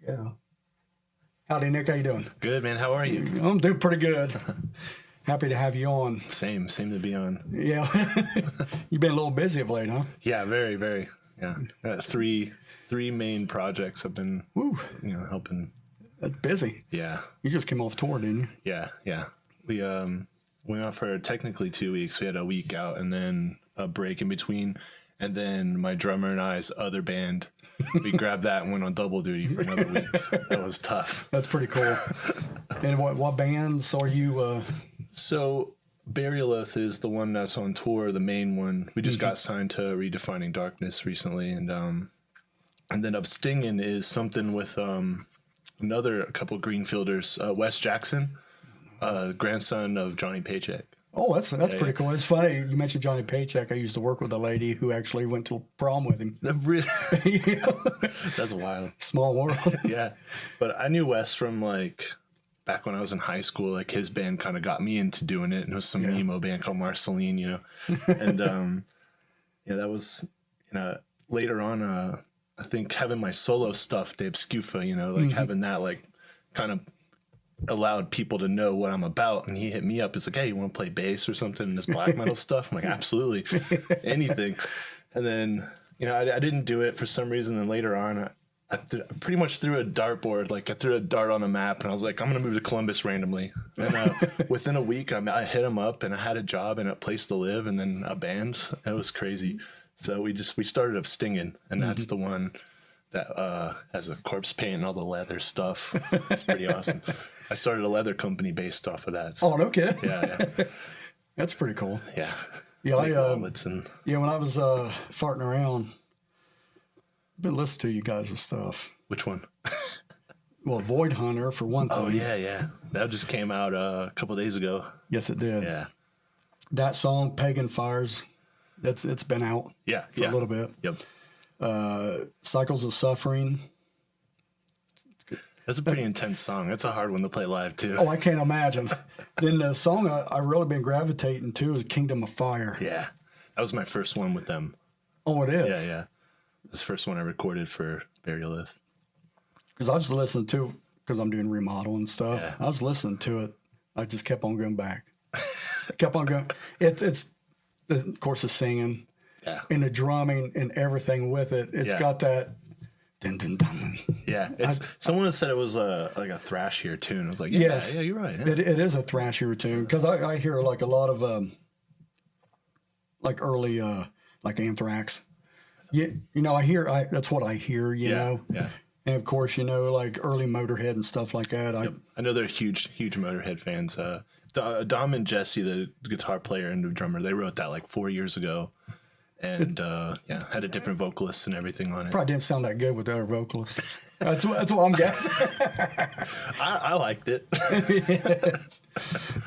Yeah. Howdy, Nick. How you doing? Good, man. How are you? I'm doing pretty good. Happy to have you on. Same to be on. Yeah. You've been a little busy of late, huh? Yeah, very. Yeah. Three main projects I've been, helping. That's busy. Yeah. You just came off tour, didn't you? Yeah. We went out for technically 2 weeks. We had a week out and then a break in between. And then my drummer and I's other band, we grabbed that and went on double duty for another week. That was tough. That's pretty cool. And what bands are you? So Burialith is the one that's on tour, the main one. We just got signed to Redefining Darkness recently, and then Up Stingin' is something with another couple Greenfielders, Wes Jackson, grandson of Johnny Paycheck. Oh, that's pretty cool. It's funny you mentioned Johnny Paycheck. I used to work with a lady who actually went to prom with him. Really? Yeah. That's wild. Small world. Yeah, but I knew Wes from back when I was in high school. Like his band kind of got me into doing it, and it was some emo band called Marceline, and that was later on. I think having my solo stuff, Dave Scufa, having that kind of allowed people to know what I'm about, and he hit me up. He's like, "Hey, you want to play bass or something in this black metal stuff?" I'm like, "Absolutely, anything." And then I didn't do it for some reason. Then later on, I pretty much threw a dartboard. I threw a dart on a map, and I was like, "I'm gonna move to Columbus randomly." And within a week, I hit him up, and I had a job and a place to live, and then a band. It was crazy. So we started Up Stingin', and that's the one that has a corpse paint and all the leather stuff. It's pretty awesome. I started a leather company based off of that. So. Oh, no kidding. Yeah. That's pretty cool. Yeah. Yeah, when I was farting around, I've been listening to you guys' stuff. Which one? Well, Void Hunter for one thing. Oh yeah. That just came out a couple days ago. Yes, it did. Yeah. That song, Pagan Fires, it's been out. Yeah. For a little bit. Yep. Cycles of Suffering. That's a pretty intense song. That's a hard one to play live too. Oh, I can't imagine. Then the song I really been gravitating to is Kingdom of Fire. Yeah. That was my first one with them. Oh, it is? Yeah. That's the first one I recorded for Burialith. Because I was listening to, because I'm doing remodel and stuff. Yeah. I was listening to it. I just kept on going back. Kept on going. It's of course, the singing. Yeah. And the drumming and everything with it. It's got that dun dun dun. Yeah. Someone said it was like a thrashier tune. I was like, yeah, you're right. Yeah. It is a thrashier tune. Because I hear a lot of early Anthrax. Yeah, that's what I hear, you know. Yeah. And of course, early Motorhead and stuff like that. Yep. I know they're huge Motorhead fans. Dom and Jesse, the guitar player and the drummer, they wrote that 4 years ago. And had a different vocalist and everything on it. Probably didn't sound that good with the other vocalist. That's what I'm guessing. I liked it.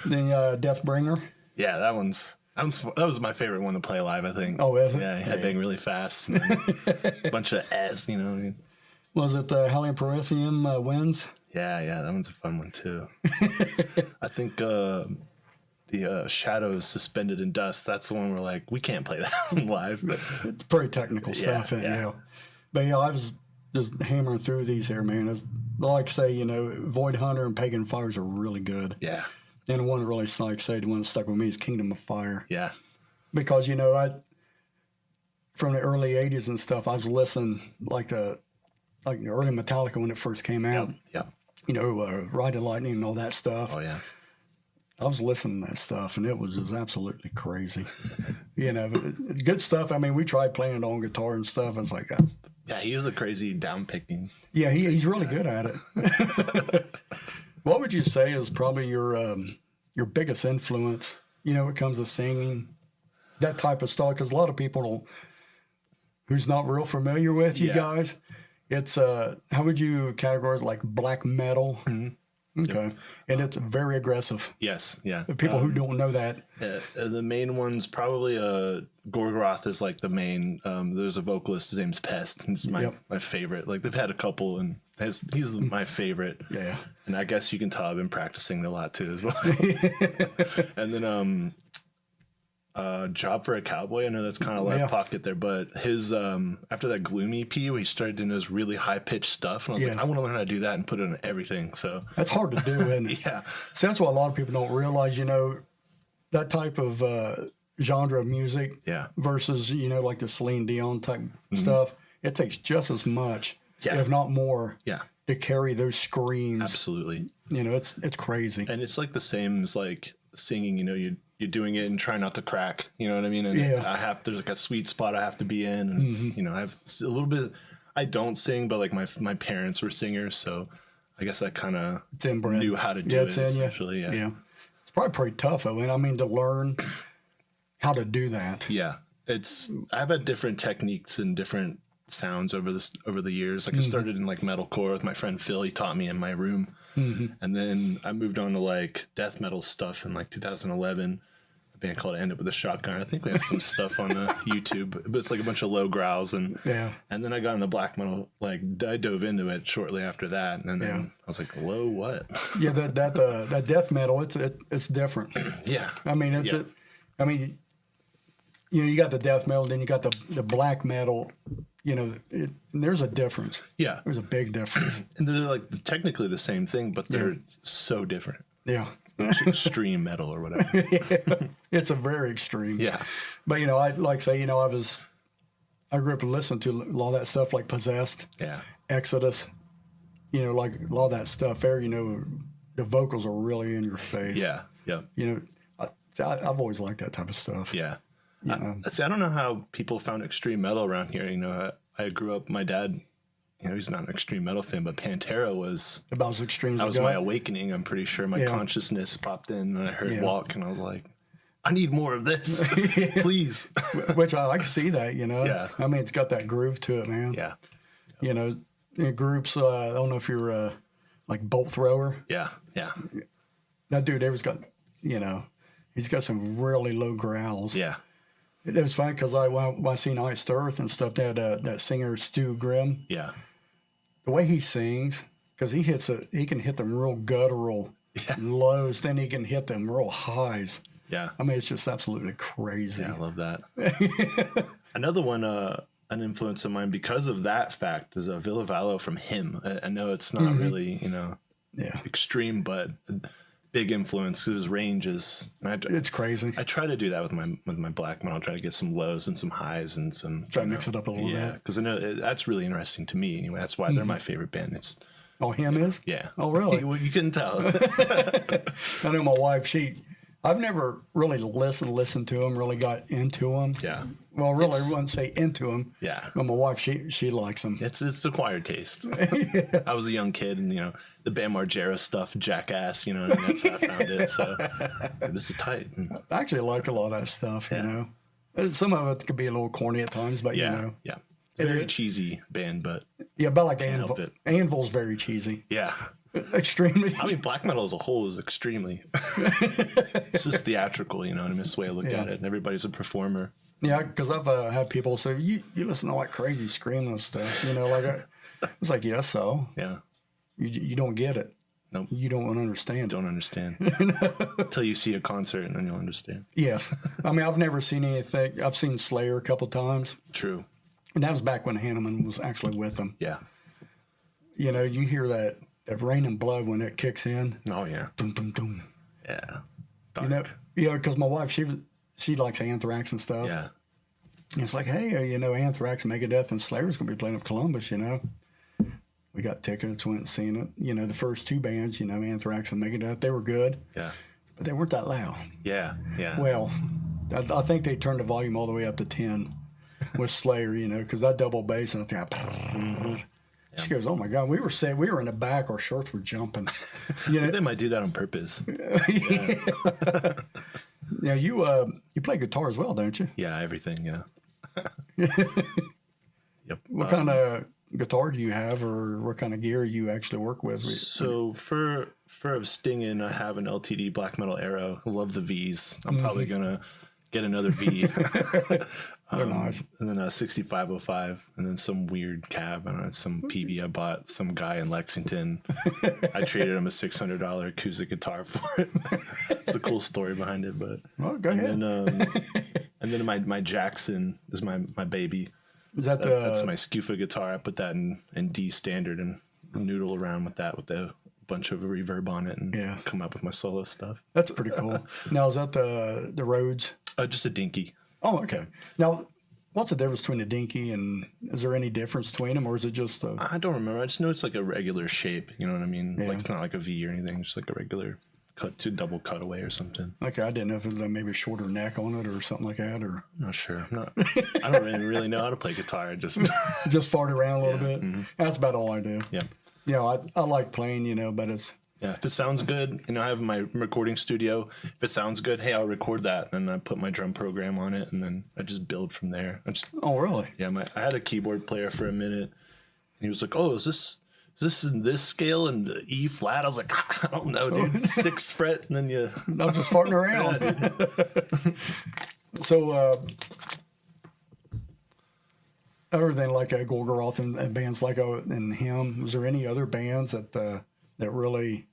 Then Deathbringer. Yeah, that was my favorite one to play live, I think. Oh, is it? Yeah, he had bang really fast. And a bunch of S, Was it Hellion Prometheum Winds? Yeah, that one's a fun one too. I think the Shadows Suspended in Dust, that's the one where we can't play that one live. It's pretty technical stuff. But I was just hammering through these here, man. Like I say, Void Hunter and Pagan Fires are really good. Yeah. And the one that really, the one that stuck with me is Kingdom of Fire. Yeah. Because, from the early 80s and stuff, I was listening the early Metallica when it first came out. Yep. Ride the Lightning and all that stuff. Oh, yeah. I was listening to that stuff, and it was just absolutely crazy. Good stuff. I mean, we tried playing it on guitar and stuff. It's like, yeah, he's a crazy down picking. Yeah, he's really good at it. What would you say is probably your biggest influence? When it comes to singing, that type of stuff. Because a lot of people who's not real familiar with you guys, it's how would you categorize it, black metal? Mm-hmm. Okay. Yep. And it's very aggressive. Yes, yeah. People who don't know that. The main one's probably Gorgoroth is the main. There's a vocalist, his name's Pest, and it's my favorite. They've had a couple, and he's my favorite. Yeah. And I guess you can tell I've been practicing a lot too as well. And then Job for a Cowboy. I know that's kind of left pocket there, but his after that Gloomy EP, where he started doing those really high pitched stuff, and I was like, I want to learn how to do that and put it on everything. So that's hard to do, isn't it? Yeah. So that's what a lot of people don't realize. That type of genre of music, versus like the Celine Dion type stuff. It takes just as much, if not more, to carry those screams. Absolutely. It's crazy. And it's like the same as like singing. You're doing it and try not to crack. You know what I mean? And there's like a sweet spot I have to be in. And it's, I have a little bit. I don't sing, but like my parents were singers, so I guess I kind of knew how to do it. Essentially, yeah. It's probably pretty tough, though. And I mean, to learn how to do that. Yeah, I've had different techniques and different sounds over the years. Like I started in like metalcore with my friend Phil. He taught me in my room, and then I moved on to like death metal stuff in like 2011. A band called End Up With a Shotgun. I think we have some stuff on YouTube, but it's like a bunch of low growls and then I got into black metal. Like I dove into it shortly after that, and then I was like, "Low what?" that death metal. It's different. Yeah, I mean you got the death metal, then you got the black metal. There's a difference. Yeah, there's a big difference. And they're like technically the same thing, but they're so different. Yeah. Extreme metal or whatever. It's a very extreme. Yeah. But I like say, I grew up listening to a lot of that stuff like Possessed. Yeah. Exodus. Like a lot of that stuff there, the vocals are really in your face. Yeah. Yeah. I've always liked that type of stuff. Yeah. See, I don't know how people found extreme metal around here. I grew up, my dad, he's not an extreme metal fan, but Pantera was about as extreme as that was my awakening. I'm pretty sure my consciousness popped in and I heard Walk, and I was like, I need more of this, please. Which I like to see that, Yeah. I mean, it's got that groove to it, man. Yeah. Groups. I don't know if you're like Bolt Thrower. Yeah. Yeah. That dude ever's got, he's got some really low growls. Yeah. It was funny because when I seen Iced Earth and stuff, they had that singer Stu Grimm. Yeah. The way he sings, because he can hit them real guttural lows, then he can hit them real highs. Yeah. I mean, it's just absolutely crazy. Yeah, I love that. Another one, an influence of mine because of that fact is Villa Vallo from Him. I know it's not really, extreme, but big influence. His range is it's crazy. I try to do that with my black metal. I'll try to get some lows and some highs and some try to mix it up a little bit. Because I know that's really interesting to me. Anyway, that's why they're my favorite band. It's Him is. Yeah. Oh, really? Well, you couldn't tell. I know my wife. I've never really listened to him. Really got into him. Yeah. Well, really, I wouldn't say into him. Yeah. But my wife, she likes him. It's acquired taste. I was a young kid, and the Bam Margera stuff, Jackass. And that's how I found it. So this is tight. I actually like a lot of that stuff. Some of it could be a little corny at times, but yeah. It's a very cheesy band, but but like Anvil. Anvil's very cheesy. Yeah. Extremely. I mean, black metal as a whole is extremely. It's just theatrical, in this way I look at it, and everybody's a performer. Yeah, because I've had people say, you listen to like crazy screaming and stuff, I was like, yes, so. Yeah. You don't get it. Nope. You don't understand. Don't understand. Until you see a concert, and then you'll understand. Yes. I mean, I've never seen anything. I've seen Slayer a couple times. True. And that was back when Hanneman was actually with them. Yeah. You hear that Rain and Blood when it kicks in. Oh, yeah. Dum, dum, dum. Yeah. Dark. Because my wife, she likes Anthrax and stuff. Yeah. And it's like, hey, Anthrax, Megadeth, and Slayer's going to be playing at Columbus, We got tickets, went and seen it. The first two bands, Anthrax and Megadeth, they were good. Yeah. But they weren't that loud. Yeah. Yeah. Well, I think they turned the volume all the way up to 10 with Slayer, because that double bass, and I thought, she goes, oh my God, we were in the back, our shirts were jumping. They might do that on purpose. Now you play guitar as well, don't you? Yeah, everything, yeah. Yep. What kind of guitar do you have, or what kind of gear you actually work with? So for Stingin', I have an LTD Black Metal Arrow. I love the V's. I'm probably gonna get another V. They're nice. And then a 6505, and then some weird cab. I don't know, some PV I bought some guy in Lexington. I traded him a $600 acoustic guitar for it. It's a cool story behind it, but Well, go ahead. and then my Jackson is my baby. Is that That's my Scufa guitar. I put that in D standard and noodle around with that with a bunch of reverb on it and come up with my solo stuff. That's pretty cool. Now, is that the Rhodes? Just a dinky. Oh, okay. Now, what's the difference between a dinky and is there any difference between them, or is it just I don't remember. I just know it's like a regular shape. You know what I mean? Yeah. Like it's not like a V or anything. Just like a regular double cutaway or something. Okay, I didn't know if it was like maybe a shorter neck on it or something like that, or I'm not sure. I don't really know how to play guitar. I just just fart around a little bit. That's about all I do. yeah. You know, I like playing, you know, but it's Yeah, if it sounds good, you know, I have my recording studio. If it sounds good, hey, I'll record that, and I put my drum program on it, and then I just build from there. oh really? Yeah, I had a keyboard player for a minute, and he was like, "Oh, is this in this scale and E flat?" I was like, "I don't know, dude. 6th fret, and then you." I'm just farting around. So, other than like a Gorgoroth and bands like and him, was there any other bands that really,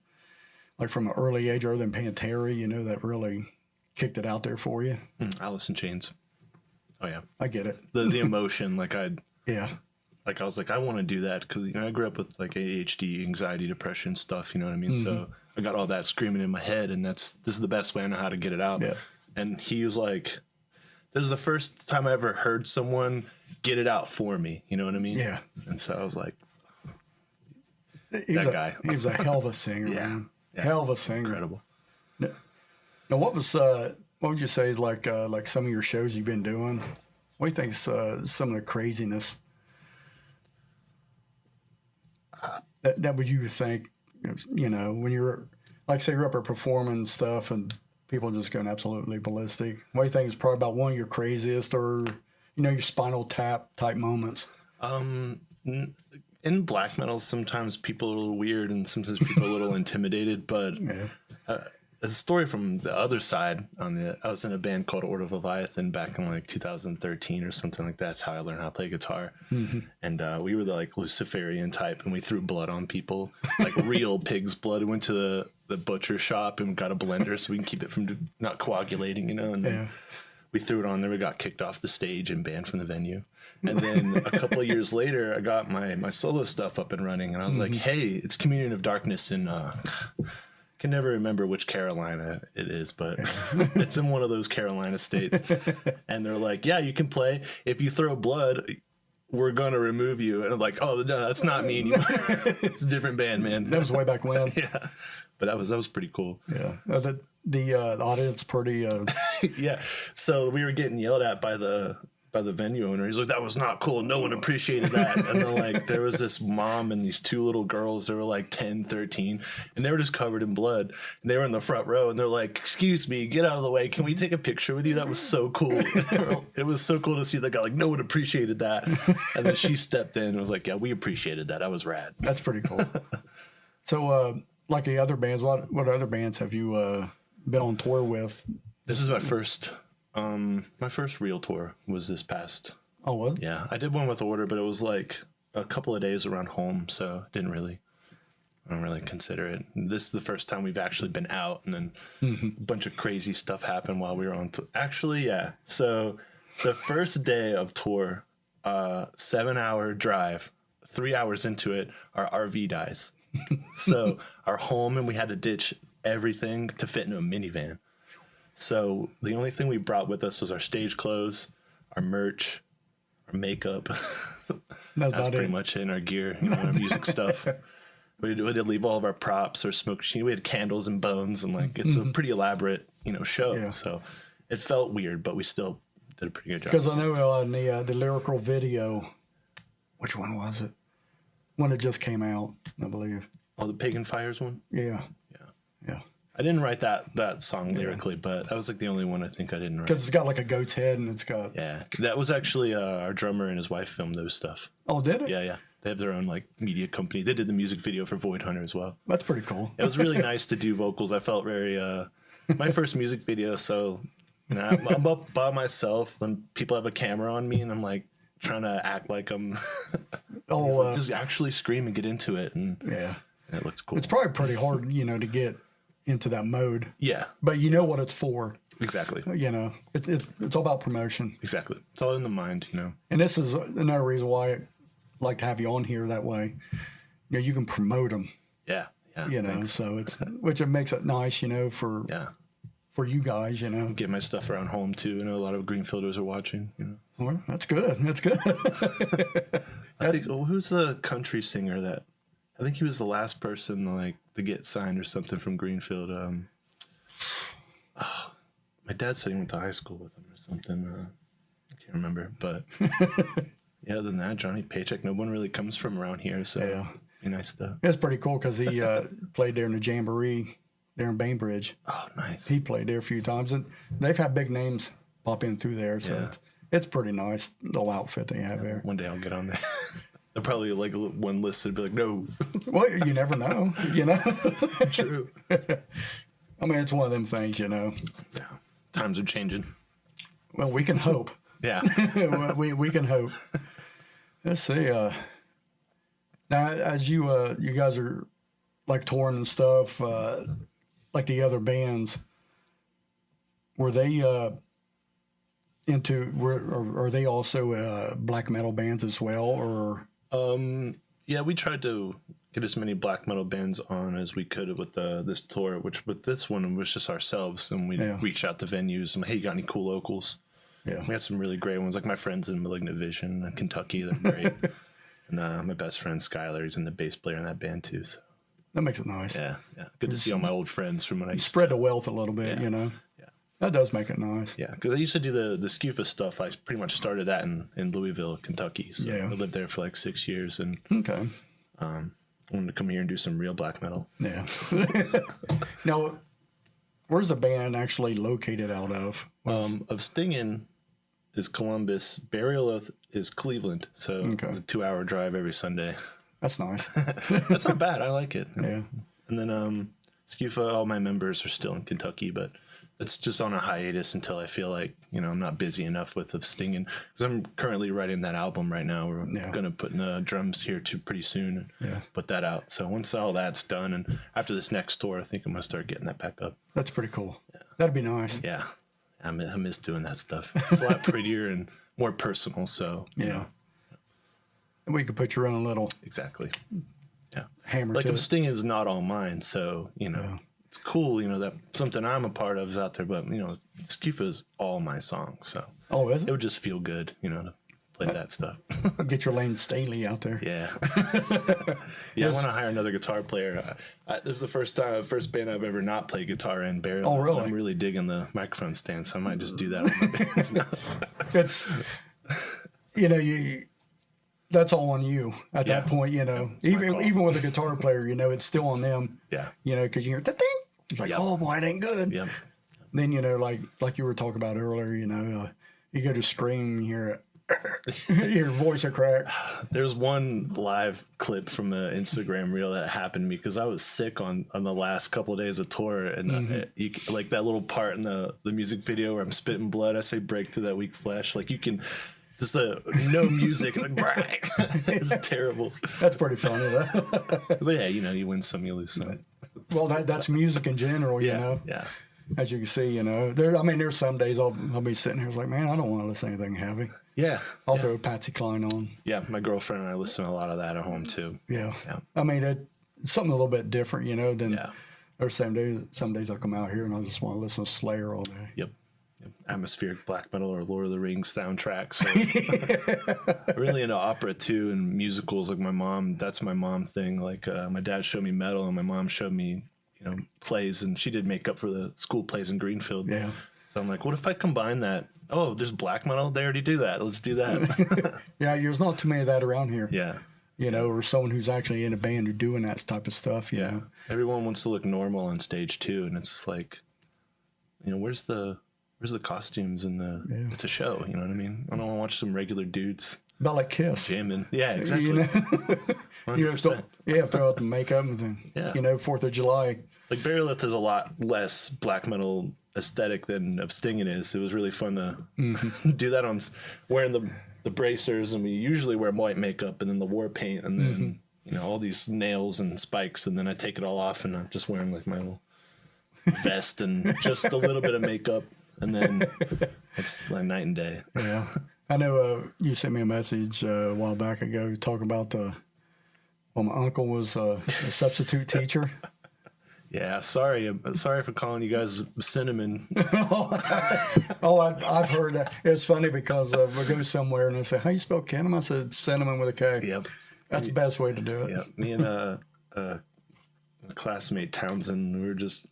like from an early age, other than Pantera, you know, that really kicked it out there for you? Alice in Chains. Oh yeah, I get it. the emotion, like Yeah. Like I was like, I want to do that because you know I grew up with like ADHD, anxiety, depression stuff. You know what I mean? So I got all that screaming in my head, and this is the best way I know how to get it out. Yeah. And he was like, "This is the first time I ever heard someone get it out for me." You know what I mean? Yeah. And so I was like, He guy. He was a hell of a singer, Yeah. man. Yeah. Hell of a singer. incredible. Now, what would you say is like some of your shows you've been doing? What do you think is some of the craziness that would you think, you know, when you're, like, say you're up there performing stuff and people just going absolutely ballistic? What do you think is probably about one of your craziest or, you know, your Spinal Tap type moments? In black metal, sometimes people are a little weird and sometimes people are a little intimidated, but a story from the other side I was in a band called Order of Leviathan back in like 2013 or something like that. That's how I learned how to play guitar. And we were the like Luciferian type, and we threw blood on people, like real pig's blood. We went to the butcher shop and got a blender so we can keep it from not coagulating, you know, and then we threw it on there. We got kicked off the stage and banned from the venue. And then a couple of years later, I got my solo stuff up and running, and I was like, hey, it's Communion of Darkness in can never remember which Carolina it is, but it's in one of those Carolina states. And they're like, yeah, you can play. If you throw blood, we're going to remove you. And I'm like, oh, no, that's not me anymore. It's a different band, man. That was way back when. Yeah. But that was pretty cool. Yeah. The audience pretty... Yeah. So we were getting yelled at by the venue owner. He's like, that was not cool. No one appreciated that. And then like there was this mom and these 2 little girls. They were like 10, 13, and they were just covered in blood. And they were in the front row, and they're like, excuse me, get out of the way. Can we take a picture with you? That was so cool. It was so cool to see that guy. Like, no one appreciated that. And then she stepped in and was like, yeah, we appreciated that. That was rad. That's pretty cool. So like the other bands, what other bands have you been on tour with? This is my first real tour was this past. Oh, what? Yeah, I did one with Order, but it was like a couple of days around home, so I don't really consider it. This is the first time we've actually been out, and then a bunch of crazy stuff happened while we were on actually, yeah. So the first day of tour, 7-hour drive, 3 hours into it, our RV dies. So our home, and we had to ditch everything to fit into a minivan. So the only thing we brought with us was our stage clothes, our merch, our makeup. That's pretty much it, in our gear, you know, our music stuff. We had to leave all of our props, our smoke machine. We had candles and bones, and like it's a pretty elaborate, you know, show. Yeah. So it felt weird, but we still did a pretty good job. Because I know in the lyrical video, which one was it? One that just came out, I believe. Oh, the Pagan Fires one? Yeah. Yeah. I didn't write that song lyrically, but that was like the only one I think I didn't write. Because it's got like a goat's head and it's got... Yeah. That was actually our drummer and his wife filmed those stuff. Oh, did it? Yeah. They have their own like media company. They did the music video for Void Hunter as well. That's pretty cool. It was really nice to do vocals. I felt very... my first music video, so You know, I'm up by myself when people have a camera on me, and I'm like trying to act like I'm just actually scream and get into it, and yeah, it looks cool. it's probably pretty hard, to get into that mode. Yeah, but you know what it's for. Exactly. It's all about promotion. Exactly. It's all in the mind, And this is another reason why I like to have you on here that way. You can promote them. Yeah. Yeah. Thanks. So which it makes it nice, for you guys, Get my stuff around home too. I know a lot of Greenfielders are watching, Well, that's good. That's good. I think who's the country singer that I think he was the last person to get signed or something from Greenfield. My dad said he went to high school with him or something. I can't remember, but yeah. Other than that, Johnny Paycheck, no one really comes from around here, so yeah, be nice to. It's pretty cool because he played there in the Jamboree there in Bainbridge. Oh, nice. He played there a few times, and they've had big names pop in through there, so it's pretty nice little outfit they have there. One day I'll get on there. They'll probably one listed be like, no. Well, you never know, True. I mean, it's one of them things, Yeah. Times are changing. Well, we can hope. Yeah. we can hope. Let's see. Now, as you guys are like touring and stuff, like the other bands, were they are they also black metal bands as well, or? Yeah, we tried to get as many black metal bands on as we could with this tour, which with this one was just ourselves, and we reached out to venues and, hey, you got any cool locals? Yeah, we had some really great ones, like my friends in Malignant Vision in Kentucky. They're great. And my best friend Skylar, he's in the bass player in that band too. So that makes it nice. Yeah. Good to see all my old friends from when I spread the wealth a little bit. Yeah. That does make it nice. Yeah, because I used to do the Scufa stuff. I pretty much started that in Louisville, Kentucky. So I lived there for like 6 years, and okay. I wanted to come here and do some real black metal. Yeah. Now, where's the band actually located out of? Of Stingen is Columbus. Burial Oath is Cleveland. So it's a 2-hour drive every Sunday. That's nice. That's not bad. I like it. Yeah. And then Scufa, all my members are still in Kentucky, but it's just on a hiatus until I feel like, I'm not busy enough with the Stingen. Because I'm currently writing that album right now. We're going to put in the drums here pretty soon and put that out. So once all that's done, and after this next tour, I think I'm going to start getting that back up. That's pretty cool. Yeah. That'd be nice. Yeah. I miss doing that stuff. It's a lot prettier and more personal. So, And we could put your own little. Exactly. Yeah. Hammer like to if it. Stinging is not all mine. So, it's cool, that something I'm a part of is out there, but, Scufa is all my songs. So, is it? It would just feel good, to play that stuff. Get your Lane Staley out there. Yeah. I want to hire another guitar player. This is the first band I've ever not played guitar in. Burial. Oh, really? I'm really digging the microphone stand, so I might just do that on my bands now. It's, that's all on you at that point, even with a guitar player, it's still on them. Yeah. Because you hear the thing. It's like, oh boy, it ain't good. Yeah. Then, like you were talking about earlier, you go to scream, you hear your voice a crack. There's one live clip from an Instagram reel that happened to me because I was sick on the last couple of days of tour, and like that little part in the music video where I'm spitting blood, I say break through that weak flesh. Like you can, just no music, like it's terrible. That's pretty funny, though. But yeah, you win some, you lose some. Well, that's music in general, Yeah. As you can see, there's some days I'll be sitting here, it's like, man, I don't want to listen to anything heavy. Yeah. I'll throw Patsy Cline on. Yeah, my girlfriend and I listen to a lot of that at home too. Yeah. I mean, it's something a little bit different, than there's some days I'll come out here and I just want to listen to Slayer all day. Yep. Atmospheric black metal or Lord of the Rings soundtracks. So really into opera too, and musicals. Like my mom, that's my mom thing. Like my dad showed me metal, and my mom showed me, plays, and she did makeup for the school plays in Greenfield. Yeah. So I'm like, what if I combine that? Oh, there's black metal. They already do that. Let's do that. Yeah, there's not too many of that around here. Yeah. Or someone who's actually in a band or doing that type of stuff. You know? Everyone wants to look normal on stage too, and it's just like, where's the costumes and it's a show, you know what I mean? I don't want to watch some regular dudes. About like Kiss. jamming. Yeah, exactly. You know, 100%. throw out the makeup and then, Yeah. 4th of July. Like Bearlift has a lot less black metal aesthetic than of Stingin' is. It was really fun to do that on wearing the bracers, and we usually wear white makeup and then the war paint and then all these nails and spikes, and then I take it all off and I'm just wearing like my little vest and just a little bit of makeup, and then it's like night and day. Yeah. I know you sent me a message a while back ago talking about my uncle was a substitute teacher. Yeah, sorry for calling you guys cinnamon. I've heard that. It's funny because we'll go somewhere and they say, how you spell Kenem? I said cinnamon with a K. Yep. That's the best way to do it. Yeah, me and a classmate Townsend, we were just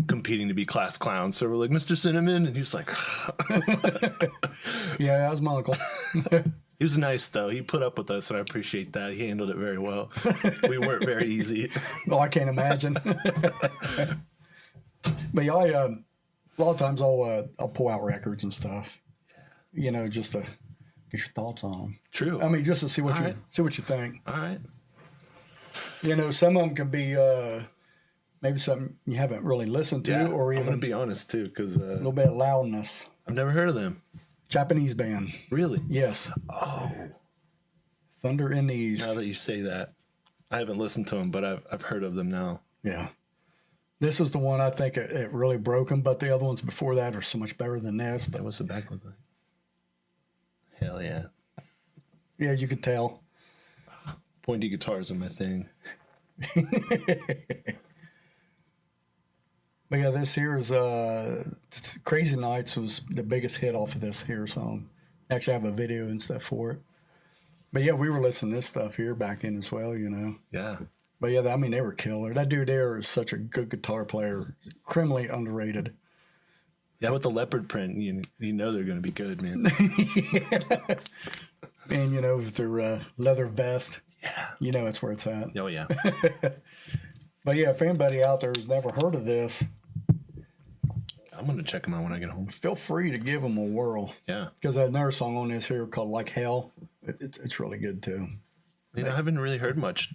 competing to be class clowns. So we're like, Mr. Cinnamon, and he's like, yeah, that was my uncle. He was nice though. He put up with us, and I appreciate that. He handled it very well. We weren't very easy. Well, I can't imagine. But yeah, a lot of times I'll pull out records and stuff, just to get your thoughts on them. True. I mean, just to see what All right. see what you think. All right. Some of them can be maybe something you haven't really listened to, Yeah, or I'm even gonna be honest too, because a little bit of loudness. I've never heard of them. Japanese band, Really? yes. Oh. Thunder in the East. Now that you say that, I haven't listened to them, but I've heard of them now. Yeah. This is the one I think it really broke them, but the other ones before that are so much better than this. But What's the back look like? Hell yeah. yeah, you could tell. Pointy guitars are my thing. But yeah, this here is Crazy Nights was the biggest hit off of this here song. Actually, I have a video and stuff for it. But yeah, we were listening to this stuff here back then as well, Yeah. But yeah, I mean, they were killer. That dude there is such a good guitar player, criminally underrated. Yeah, with the leopard print, you know they're going to be good, man. And with their leather vest, Yeah. that's where it's at. Oh, yeah. But yeah, if anybody out there has never heard of this, I'm going to check them out when I get home. feel free to give them a whirl. Yeah. Because there's another song on this here called Like Hell. It's really good too. I haven't really heard much,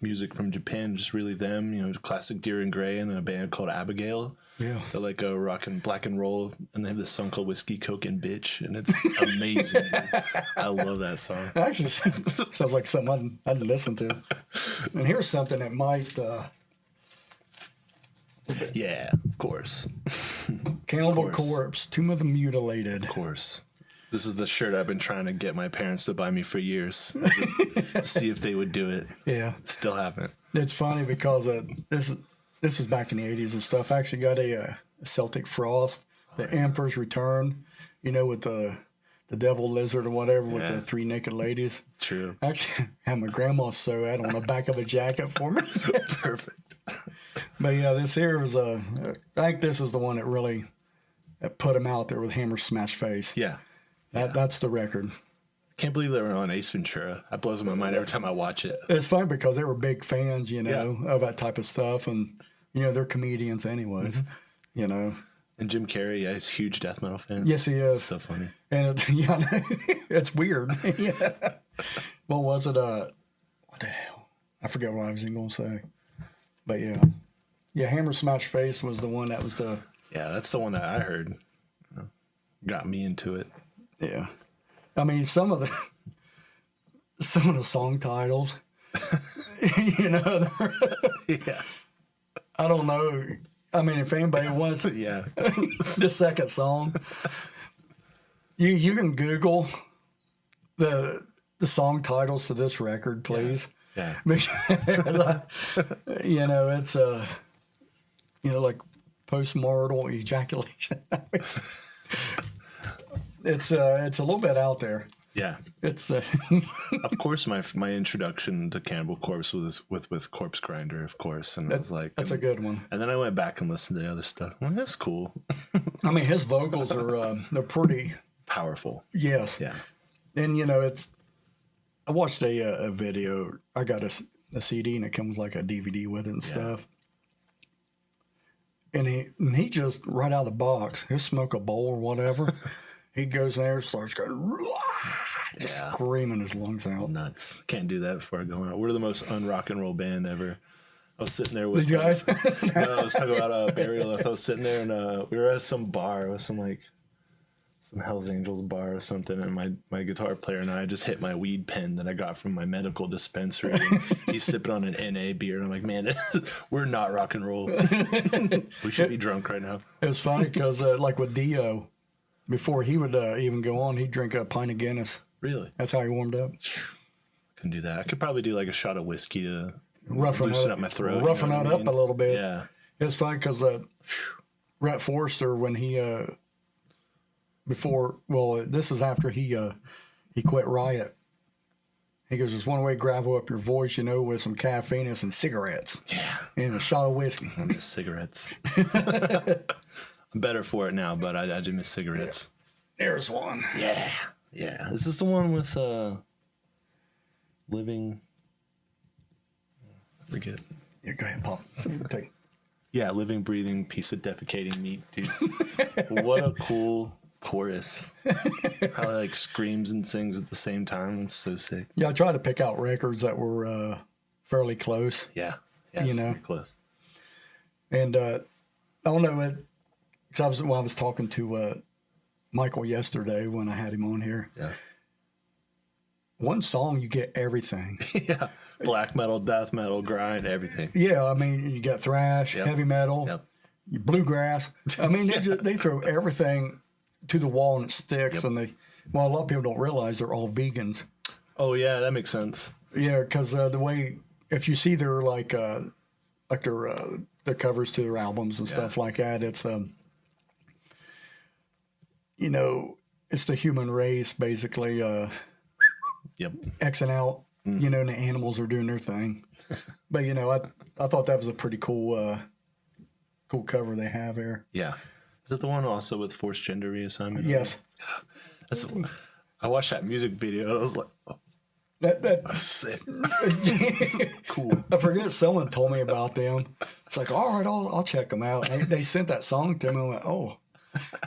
music from Japan. Just really them, classic Deer and Grey and a band called Abigail. Yeah. They're like a rock and black and roll, and they have this song called Whiskey, Coke, and Bitch, and it's amazing. I love that song. Actually, sounds like something I'd listen to. And here's something that might Yeah, of course. Cannibal Of course. Corpse, Tomb of the Mutilated. Of course. This is the shirt I've been trying to get my parents to buy me for years to see if they would do it. Yeah. Still haven't. It's funny because this is back in the 80s and stuff. I actually got a Celtic Frost, the Emperor's Return, with the devil lizard or whatever with the 3 naked ladies. True. I actually had my grandma sew that on the back of a jacket for me. Perfect. But yeah, this here is I think this is the one that really put him out there with Hammer Smash Face. Yeah. That's the record. Can't believe they were on Ace Ventura. That blows my mind every time I watch it. It's funny because they were big fans, of that type of stuff, and they're comedians anyways, And Jim Carrey, he's a huge death metal fan. Yes, he is. So funny. And it's weird. Yeah. What was it? What the hell? I forget what I was going to say. But yeah, Hammer Smash Face was the one that was the. Yeah, that's the one that I heard. Got me into it. Yeah, I mean some of the song titles, Yeah. I don't know. I mean, if anybody wants Yeah. the second song, you can Google the song titles to this record, please. Yeah. Because it's like postmortal ejaculation. It's a little bit out there. Yeah. It's Of course, my introduction to Cannibal Corpse was with Corpse Grinder, of course, and I was like, that's a good one. And then I went back and listened to the other stuff. Well, that's cool. I mean, his vocals are they're pretty Powerful. yes. Yeah. And it's. I watched a video. I got a CD and it comes like a DVD with it and stuff. And he just right out of the box, he'll smoke a bowl or whatever. He goes in there, starts going, just screaming his lungs out. Nuts. Can't do that before I go out. We're the most un-rock and roll band ever. I was sitting there with These guys. No, I was talking about Burial. I was sitting there and we were at some bar. It was some Hells Angels bar or something, and my guitar player and I just hit my weed pen that I got from my medical dispensary. And he's sipping on an NA beer, and I'm like, man, we're not rock and roll. We should be drunk right now. It was funny because like with Dio, before he would even go on, he'd drink a pint of Guinness. Really? That's how he warmed up. Couldn't do that. I could probably do like a shot of whiskey to Loosen up my throat. Roughing it up a little bit. Yeah. It was funny because Rhett Forrester, when he this is after he quit Riot. He goes, there's one way to gravel up your voice, with some caffeine and some cigarettes. Yeah. And a shot of whiskey. I miss cigarettes. I'm better for it now, but I do miss cigarettes. Yeah. There's one. Yeah. Yeah. Is this the one with living? I forget. Yeah, go ahead, Paul. Take. Yeah, living, breathing piece of defecating meat, dude. What a cool chorus. How it screams and sings at the same time. It's so sick. Yeah, I tried to pick out records that were fairly close. Yeah. Yeah, close. And I don't know, because I was talking to Michael yesterday when I had him on here. Yeah. One song, you get everything. Yeah. Black metal, death metal, grind, everything. Yeah, I mean, you got thrash, heavy metal, bluegrass. I mean, they throw everything to the wall and it sticks. And a lot of people don't realize they're all vegans. Oh yeah, that makes sense. Yeah, because the way, if you see their their covers to their albums and stuff like that, it's it's the human race basically. Xing out. And the animals are doing their thing. But I thought that was a pretty cool cover they have there. Yeah. Is that the one also with forced gender reassignment? Yes. I watched that music video and I was like, oh, that's sick. Cool. I forget, someone told me about them. It's like, all right, I'll check them out. They sent that song to me and I went, oh,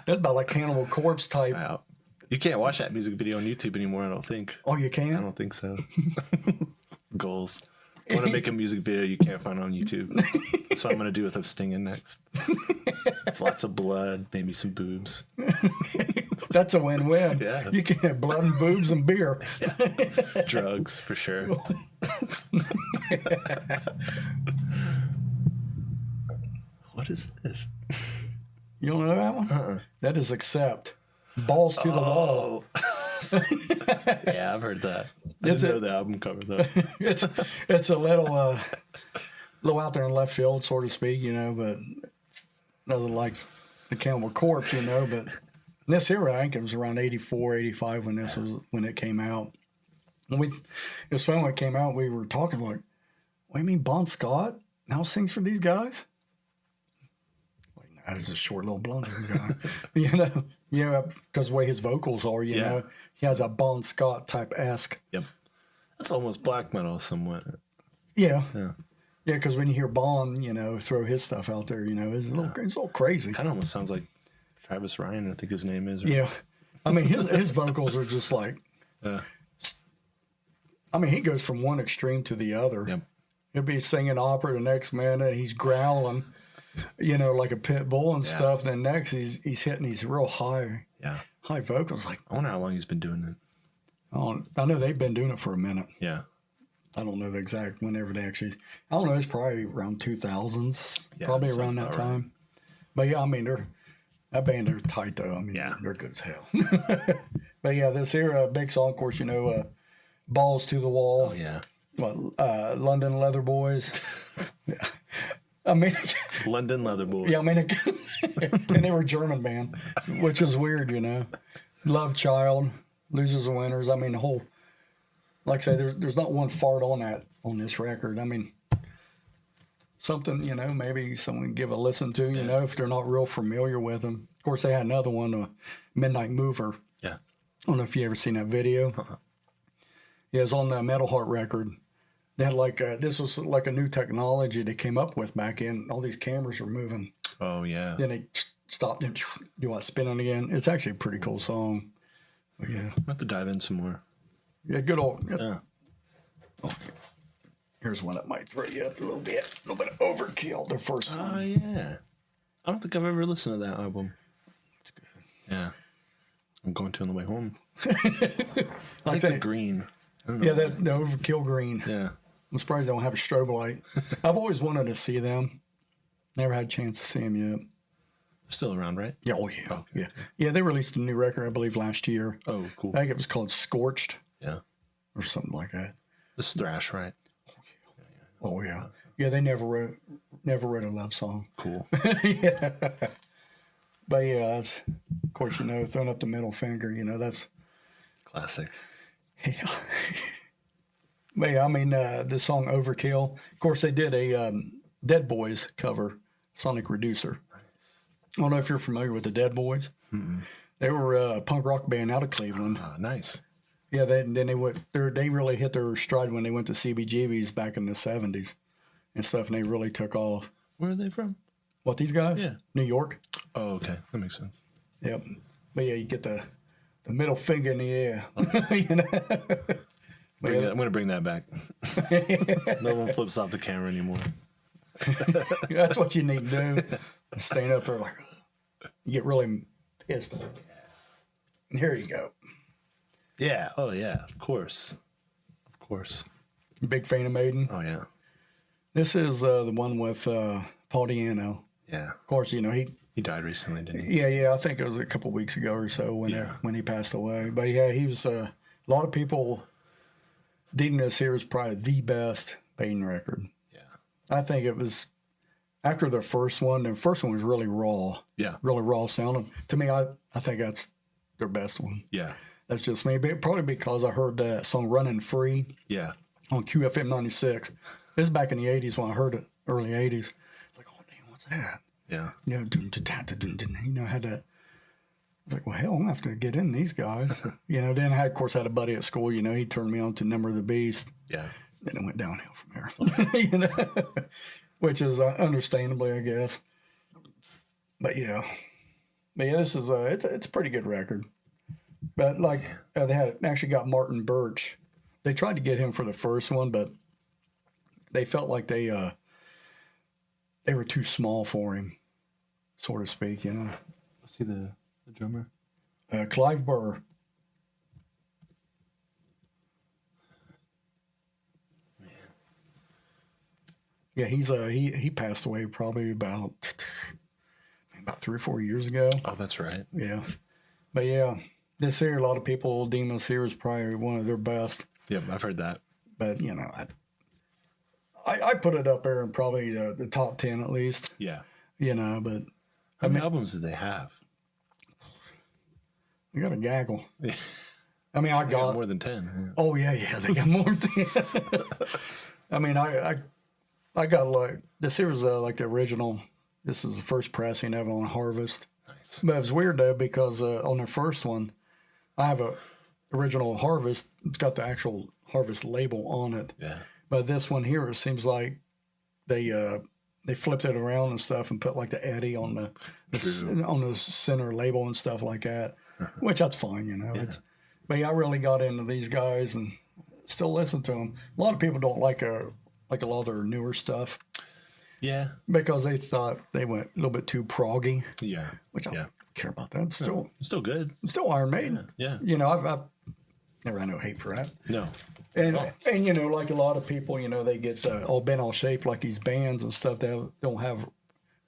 that's about like Cannibal Corpse type. Wow. You can't watch that music video on YouTube anymore, I don't think. Oh, you can? I don't think so. Goals. I want to make a music video you can't find on YouTube. That's what I'm going to do with Stinging next. Lots of blood, maybe some boobs. That's a win-win. Yeah. You can have blood and boobs and beer. Yeah. Drugs, for sure. What is this? You don't know that one? That is Accept. Balls to the wall. Yeah, I've heard that. I didn't know the album cover though. it's a little out there in left field, so to speak, but it's nothing like the Cannibal Corpse, But this here, I think it was around 84, 85 when it came out. And it was fun when it came out. We were talking like, what do you mean Bon Scott now sings for these guys? Like, that is a short little blonde guy, Yeah, because the way his vocals are, he has a Bon Scott type-esque. Yep. That's almost black metal somewhat. Yeah. Yeah, because when you hear Bon, throw his stuff out there, it's a little crazy. Kind of almost sounds like Travis Ryan, I think his name is. Yeah. I mean, his vocals are just like... I mean, he goes from one extreme to the other. Yep. He'll be singing opera the next minute, he's growling. Like a pit bull and stuff. Then next, he's hitting these real high vocals. Like, I wonder how long he's been doing it. I know they've been doing it for a minute. Yeah. I don't know the exact whenever they actually. I don't know. It's probably around 2000s. Probably around that time. Right. But yeah, I mean, that band are tight though. I mean, they're good as hell. But yeah, this here big song, of course, Balls to the Wall. Oh yeah. London Leather Boys. Yeah. I mean, London Leather Boys. Yeah, I mean, and they were a German band, which is weird, Love Child, Losers and Winners. I mean, the whole, like I say, there's not one fart on this record. I mean, something, maybe someone can give a listen to, if they're not real familiar with them. Of course, they had another one, Midnight Mover. Yeah. I don't know if you ever seen that video. Yeah, it was on the Metal Heart record. They had this was like a new technology they came up with back in. All these cameras were moving. Oh, yeah. Then they stopped and spinning again. It's actually a pretty cool song. But yeah. I'll have to dive in some more. Yeah, good old. Yeah. Here's one that might throw you up a little bit. A little bit of Overkill, the first Oh, one. yeah. I don't think I've ever listened to that album. It's good. Yeah. I'm going to on the way home. Like I like that, the green. I don't know. yeah, the Overkill green. Yeah. I'm surprised they don't have a strobe light. I've always wanted to see them. Never had a chance to see them yet. Still around, right? Yeah, oh yeah, Okay. yeah, yeah. They released a new record, I believe, last year. Oh, cool. I think it was called Scorched Yeah. or something like that. This thrash, right? Oh yeah, yeah. They never wrote a love song. Cool. Yeah, but yeah, that's, of course, throwing up the middle finger. That's Classic. yeah. But yeah, I mean, the song Overkill. Of course, they did a Dead Boys cover, Sonic Reducer. I don't know if you're familiar with the Dead Boys. Mm-mm. They were a punk rock band out of Cleveland. Nice. Yeah, then they went. They really hit their stride when they went to CBGB's back in the '70s and stuff, and they really took off. Where are they from? What, these guys? Yeah. New York. Oh, okay. That makes sense. Yep. But yeah, you get the middle finger in the air. I'm going to bring that back. No one flips off the camera anymore. That's what you need to do. Stand up there like, you get really pissed. And here you go. Yeah. Oh, yeah. Of course. Of course. You big fan of Maiden? Oh, yeah. This is the one with Paul Di'Anno. Yeah. Of course, he died recently, didn't he? Yeah. I think it was a couple weeks ago or so when he passed away. But yeah, he was a lot of people deeming this here as probably the best Maiden record. Yeah. I think it was after the first one. The first one was really raw. Yeah. Really raw sounding. To me, I think that's their best one. Yeah. That's just me. Probably because I heard that song "Running Free" Yeah. on QFM 96. This is back in the 80s when I heard it, early 80s. Like, oh damn, what's that? Yeah. I had that. I was like, well, hell, I'm gonna have to get in these guys. Then I of course had a buddy at school. He turned me on to Number of the Beast. Yeah. Then it went downhill from there. Which is understandably, I guess. But yeah, this is it's a pretty good record. But they actually got Martin Birch. They tried to get him for the first one, but they felt like they were too small for him, so to speak. Let's see the drummer. Clive Burr. Man. Yeah, he passed away probably about 3 or 4 years ago. Oh, that's right. Yeah, but yeah, this here, a lot of people deem this here as probably one of their best. Yep, I've heard that. But I put it up there in probably the top 10 at least. Yeah. But How many albums did they have? I got a gaggle. Yeah. I mean, I They got got more than 10. Oh yeah, they got more than 10. I mean, I got this here was like the original. This is the first pressing ever on Harvest. Nice. But it was weird though because on the first one, I have a original Harvest. It's got the actual Harvest label on it. Yeah. But this one here, it seems like they flipped it around and stuff and put like the Eddie on the center label and stuff like that, which that's fine, Yeah. But yeah, I really got into these guys and still listen to them. A lot of people don't like a lot of their newer stuff. Yeah. Because they thought they went a little bit too proggy. Yeah. Which I don't care about that. It's still good. Still Iron Maiden. Yeah. I've never had no hate for that. No. And like a lot of people, they get all bent all shaped like these bands and stuff that don't have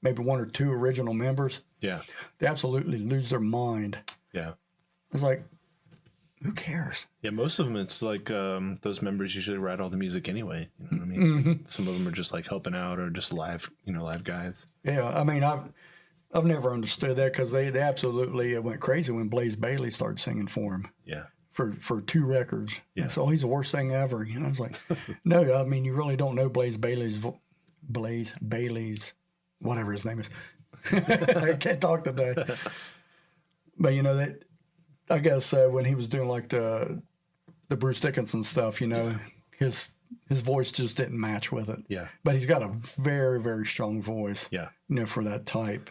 maybe one or two original members. Yeah. They absolutely lose their mind. Yeah. It's like, who cares? Yeah, most of them, it's like those members usually write all the music anyway. You know what I mean? Mm-hmm. Some of them are just like helping out or just live guys. Yeah, I mean, I've never understood that because they absolutely went crazy when Blaze Bayley started singing for him. Yeah. For 2 records. Yeah. So he's the worst thing ever. I was like, no, I mean, you really don't know Blaze Bayley's, whatever his name is. I can't talk today. But, that I guess when he was doing like the Bruce Dickinson stuff, his voice just didn't match with it. Yeah. But he's got a very, very strong voice. Yeah. For that type,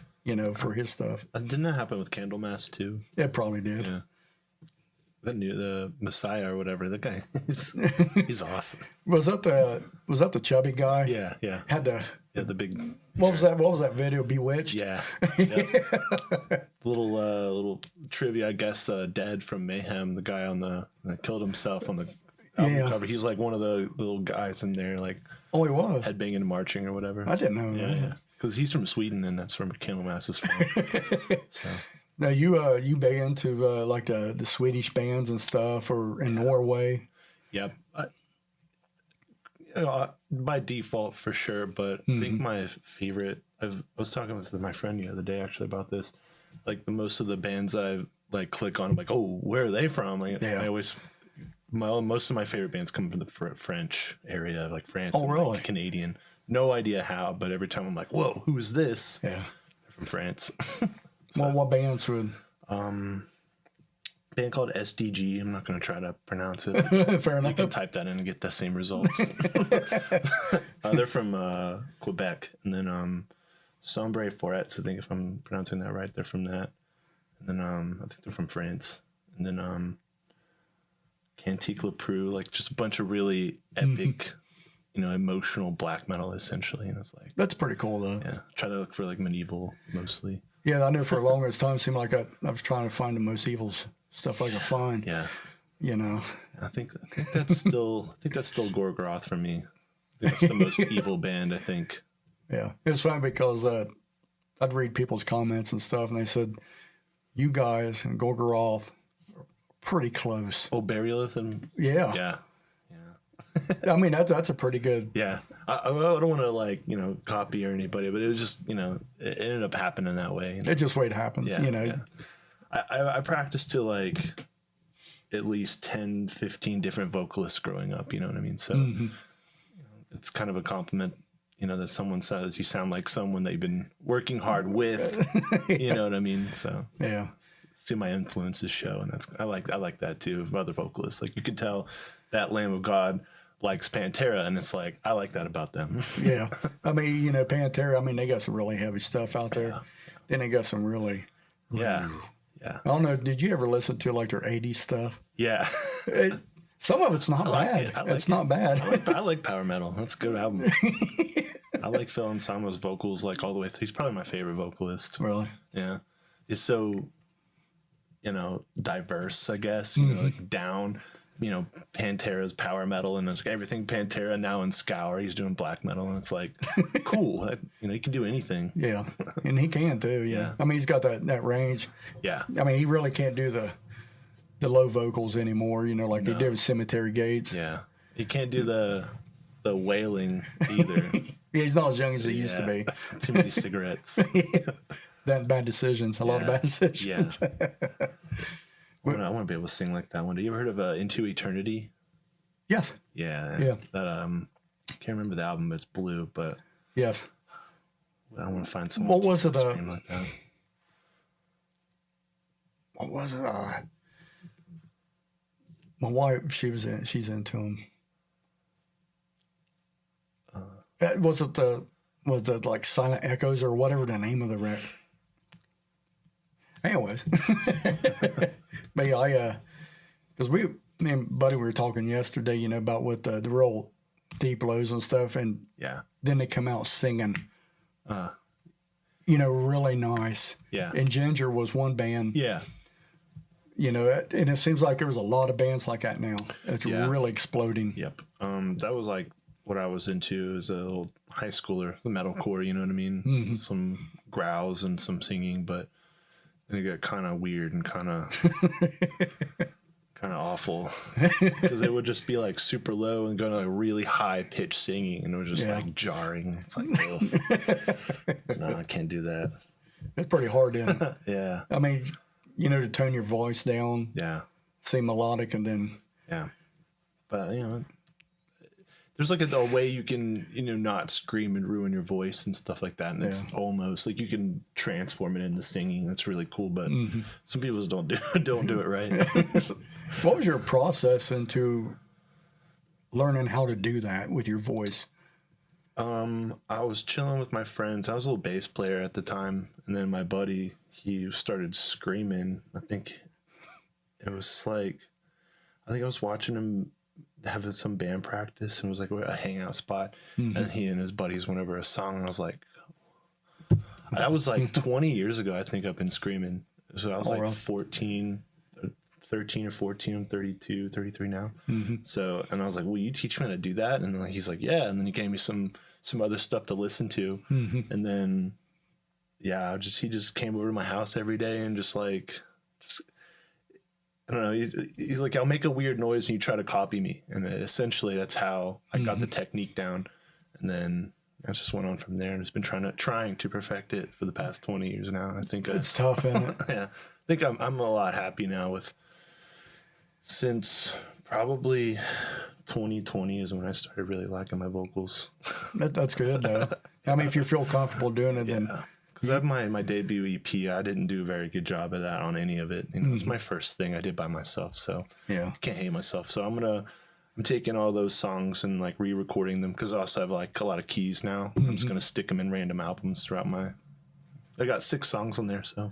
for his stuff. Didn't that happen with Candlemass too? It probably did. Yeah. the Messiah or whatever. The guy, he's awesome. Was that the chubby guy? Yeah, yeah. Had the The big. What was that? What was that video? Bewitched. Yeah. Yep. Little trivia, I guess. Dead from Mayhem, the guy that killed himself on the album cover. He's like one of the little guys in there, like. Oh, he was headbanging and marching or whatever. I didn't know. Yeah. Because he's from Sweden, and that's where Candlemass is from. So. Now you big into like the Swedish bands and stuff, or in Norway? Yep. By default for sure, but I think my favorite. I was talking with my friend the other day actually about this. Like most of the bands that I like click on, I'm like, oh, where are they from? I always most of my favorite bands come from the French area, like France. Oh, really? Like Canadian. No idea how, but every time I'm like, whoa, who is this? Yeah, they're from France. Well, what bands would? Band called SDG. I'm not going to try to pronounce it. Fair enough. You can type that in and get the same results. They're from Quebec, and then Sombre Forets. I think if I'm pronouncing that right, they're from that. And then I think they're from France. And then Cantique Le Preux, like just a bunch of really epic, emotional black metal essentially. And it's like that's pretty cool though. Yeah, try to look for like medieval mostly. Yeah, I know for the longest time it seemed like I was trying to find the most evil stuff I could find. Yeah. I think that's still Gorgoroth for me. I think that's the most evil band, I think. Yeah. It was funny because I'd read people's comments and stuff, and they said, you guys and Gorgoroth are pretty close. Oh, Burialith and... Yeah. Yeah. I mean, that's a pretty good... Yeah. I don't want to, copy or anybody, but it was just, it ended up happening that way. It's just the way it happens, Yeah. I practiced to, at least 10, 15 different vocalists growing up, you know what I mean? So it's kind of a compliment, that someone says you sound like someone that you've been working hard with, you know what I mean? So yeah, see my influences show, and I like that too of other vocalists. Like you can tell that Lamb of God likes Pantera, and it's like I like that about them. Yeah, I mean, Pantera. I mean, they got some really heavy stuff out there. Yeah. Then they got some really. Yeah. I don't know. Did you ever listen to like their '80s stuff? Yeah. Some of it's not bad. It's not bad. I like power metal. That's a good album. I like Phil Anselmo's vocals all the way through. He's probably my favorite vocalist. Really? Yeah. He's so, diverse, I guess. Down. Pantera's power metal and everything Pantera now in Scour. He's doing black metal, and it's like cool. He can do anything. Yeah, and he can too. Yeah. I mean, he's got that range. Yeah. I mean, he really can't do the low vocals anymore. Like he did with Cemetery Gates. Yeah, he can't do the wailing either. Yeah, he's not as young as he used to be. Too many cigarettes. Bad decisions. A lot of bad decisions. Yeah. I want to be able to sing like that one. Have you ever heard of Into Eternity? Yes. Yeah. Yeah. That can't remember the album, but it's blue. But yes, I want to find someone. What was it? Like that. What was it? My wife, she's into him. Was it like Silent Echoes or whatever the name of the record? Anyways, but yeah, because me and Buddy were talking yesterday, about what the real deep lows and stuff, and then they come out singing, really nice. Yeah. And Ginger was one band. Yeah. And it seems like there was a lot of bands like that now. It's really exploding. Yep. That was like what I was into as a little high schooler, the metalcore. You know what I mean? Mm-hmm. Some growls and some singing, but. And it got kind of weird and kind of awful because it would just be like super low and go to really high pitched singing, and it was just like jarring. It's like, no, I can't do that. It's pretty hard, to Yeah. I mean, to tone your voice down. Yeah. Sing melodic and then. Yeah. But there's like a way you can, not scream and ruin your voice and stuff like that. And it's almost like you can transform it into singing. That's really cool. But some people just don't do it right. What was your process into learning how to do that with your voice? I was chilling with my friends. I was a little bass player at the time. And then my buddy, he started screaming. I think it was like, I think I was watching him having some band practice, and it was like a hangout spot, and he and his buddies went over a song, and I was like, that was like 20 years ago. I think I've been screaming. So I was like 14, 13 or 14. I'm 32, 33 now. So, and I was like, will you teach me how to do that? And then he's like, yeah. And then he gave me some other stuff to listen to. And then, yeah, he just came over to my house every day and just I don't know. He's like, I'll make a weird noise and you try to copy me. And essentially that's how I got the technique down. And then I just went on from there and just been trying to perfect it for the past 20 years now. I think It's tough, isn't it? yeah, I think I'm a lot happy now since probably 2020 is when I started really liking my vocals. That's good though. I mean, if you feel comfortable doing it, then because I have my debut EP. I didn't do a very good job of that on any of it. You know, it was my first thing I did by myself, so yeah, I can't hate myself. So I'm taking all those songs and like re-recording them because I also have like a lot of keys now. I'm just gonna stick them in random albums throughout I got 6 songs on there, so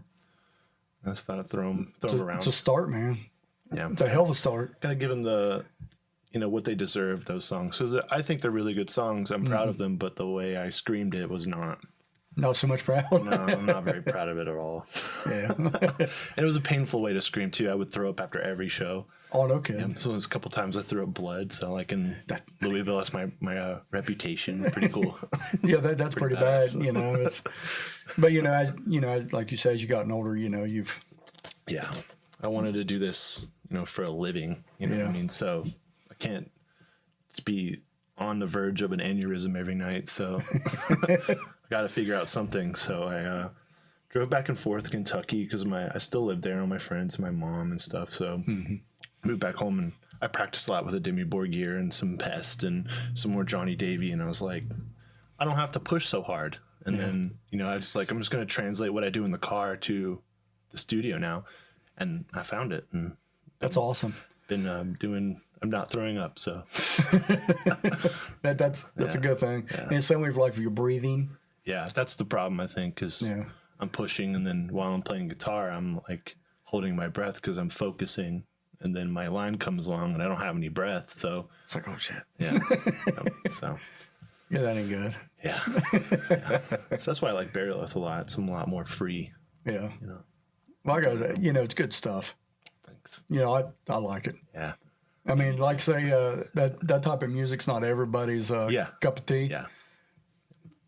I just thought I'd throw them around. It's a start, man. Yeah, It's a hell of a start. Gotta give them what they deserve. Those songs, because I think they're really good songs. I'm proud of them, but the way I screamed it was not. Not so much proud. No, I'm not very proud of it at all. Yeah. And it was a painful way to scream too. I would throw up after every show. Oh, no kidding. So it was a couple times I threw up blood. So like in Louisville, that's my reputation. Pretty cool. Yeah, that's pretty bad. badass. You know, but as like you said, as you gotten older, you've. Yeah, I wanted to do this, for a living. You know what I mean? So I can't just be on the verge of an aneurysm every night. So I got to figure out something. So I drove back and forth to Kentucky because I still lived there, all my friends and my mom and stuff. So moved back home and I practiced a lot with a Demi Borgir and some Pest and some more Johnny Davy. And I was like, I don't have to push so hard. And then, I'm just going to translate what I do in the car to the studio now. And I found it. And that's awesome. Been I'm not throwing up. So that's a good thing. Yeah. And same way for like your breathing. Yeah. That's the problem, I think, is I'm pushing. And then while I'm playing guitar, I'm like holding my breath because I'm focusing. And then my line comes along and I don't have any breath. So it's like, oh shit. Yeah. So yeah, that ain't good. Yeah. So that's why I like Bearlith a lot. It's a lot more free. Yeah. Well, I gotta say, it's good stuff. Thanks. I like it. Yeah. I mean, like say that type of music's not everybody's cup of tea. Yeah.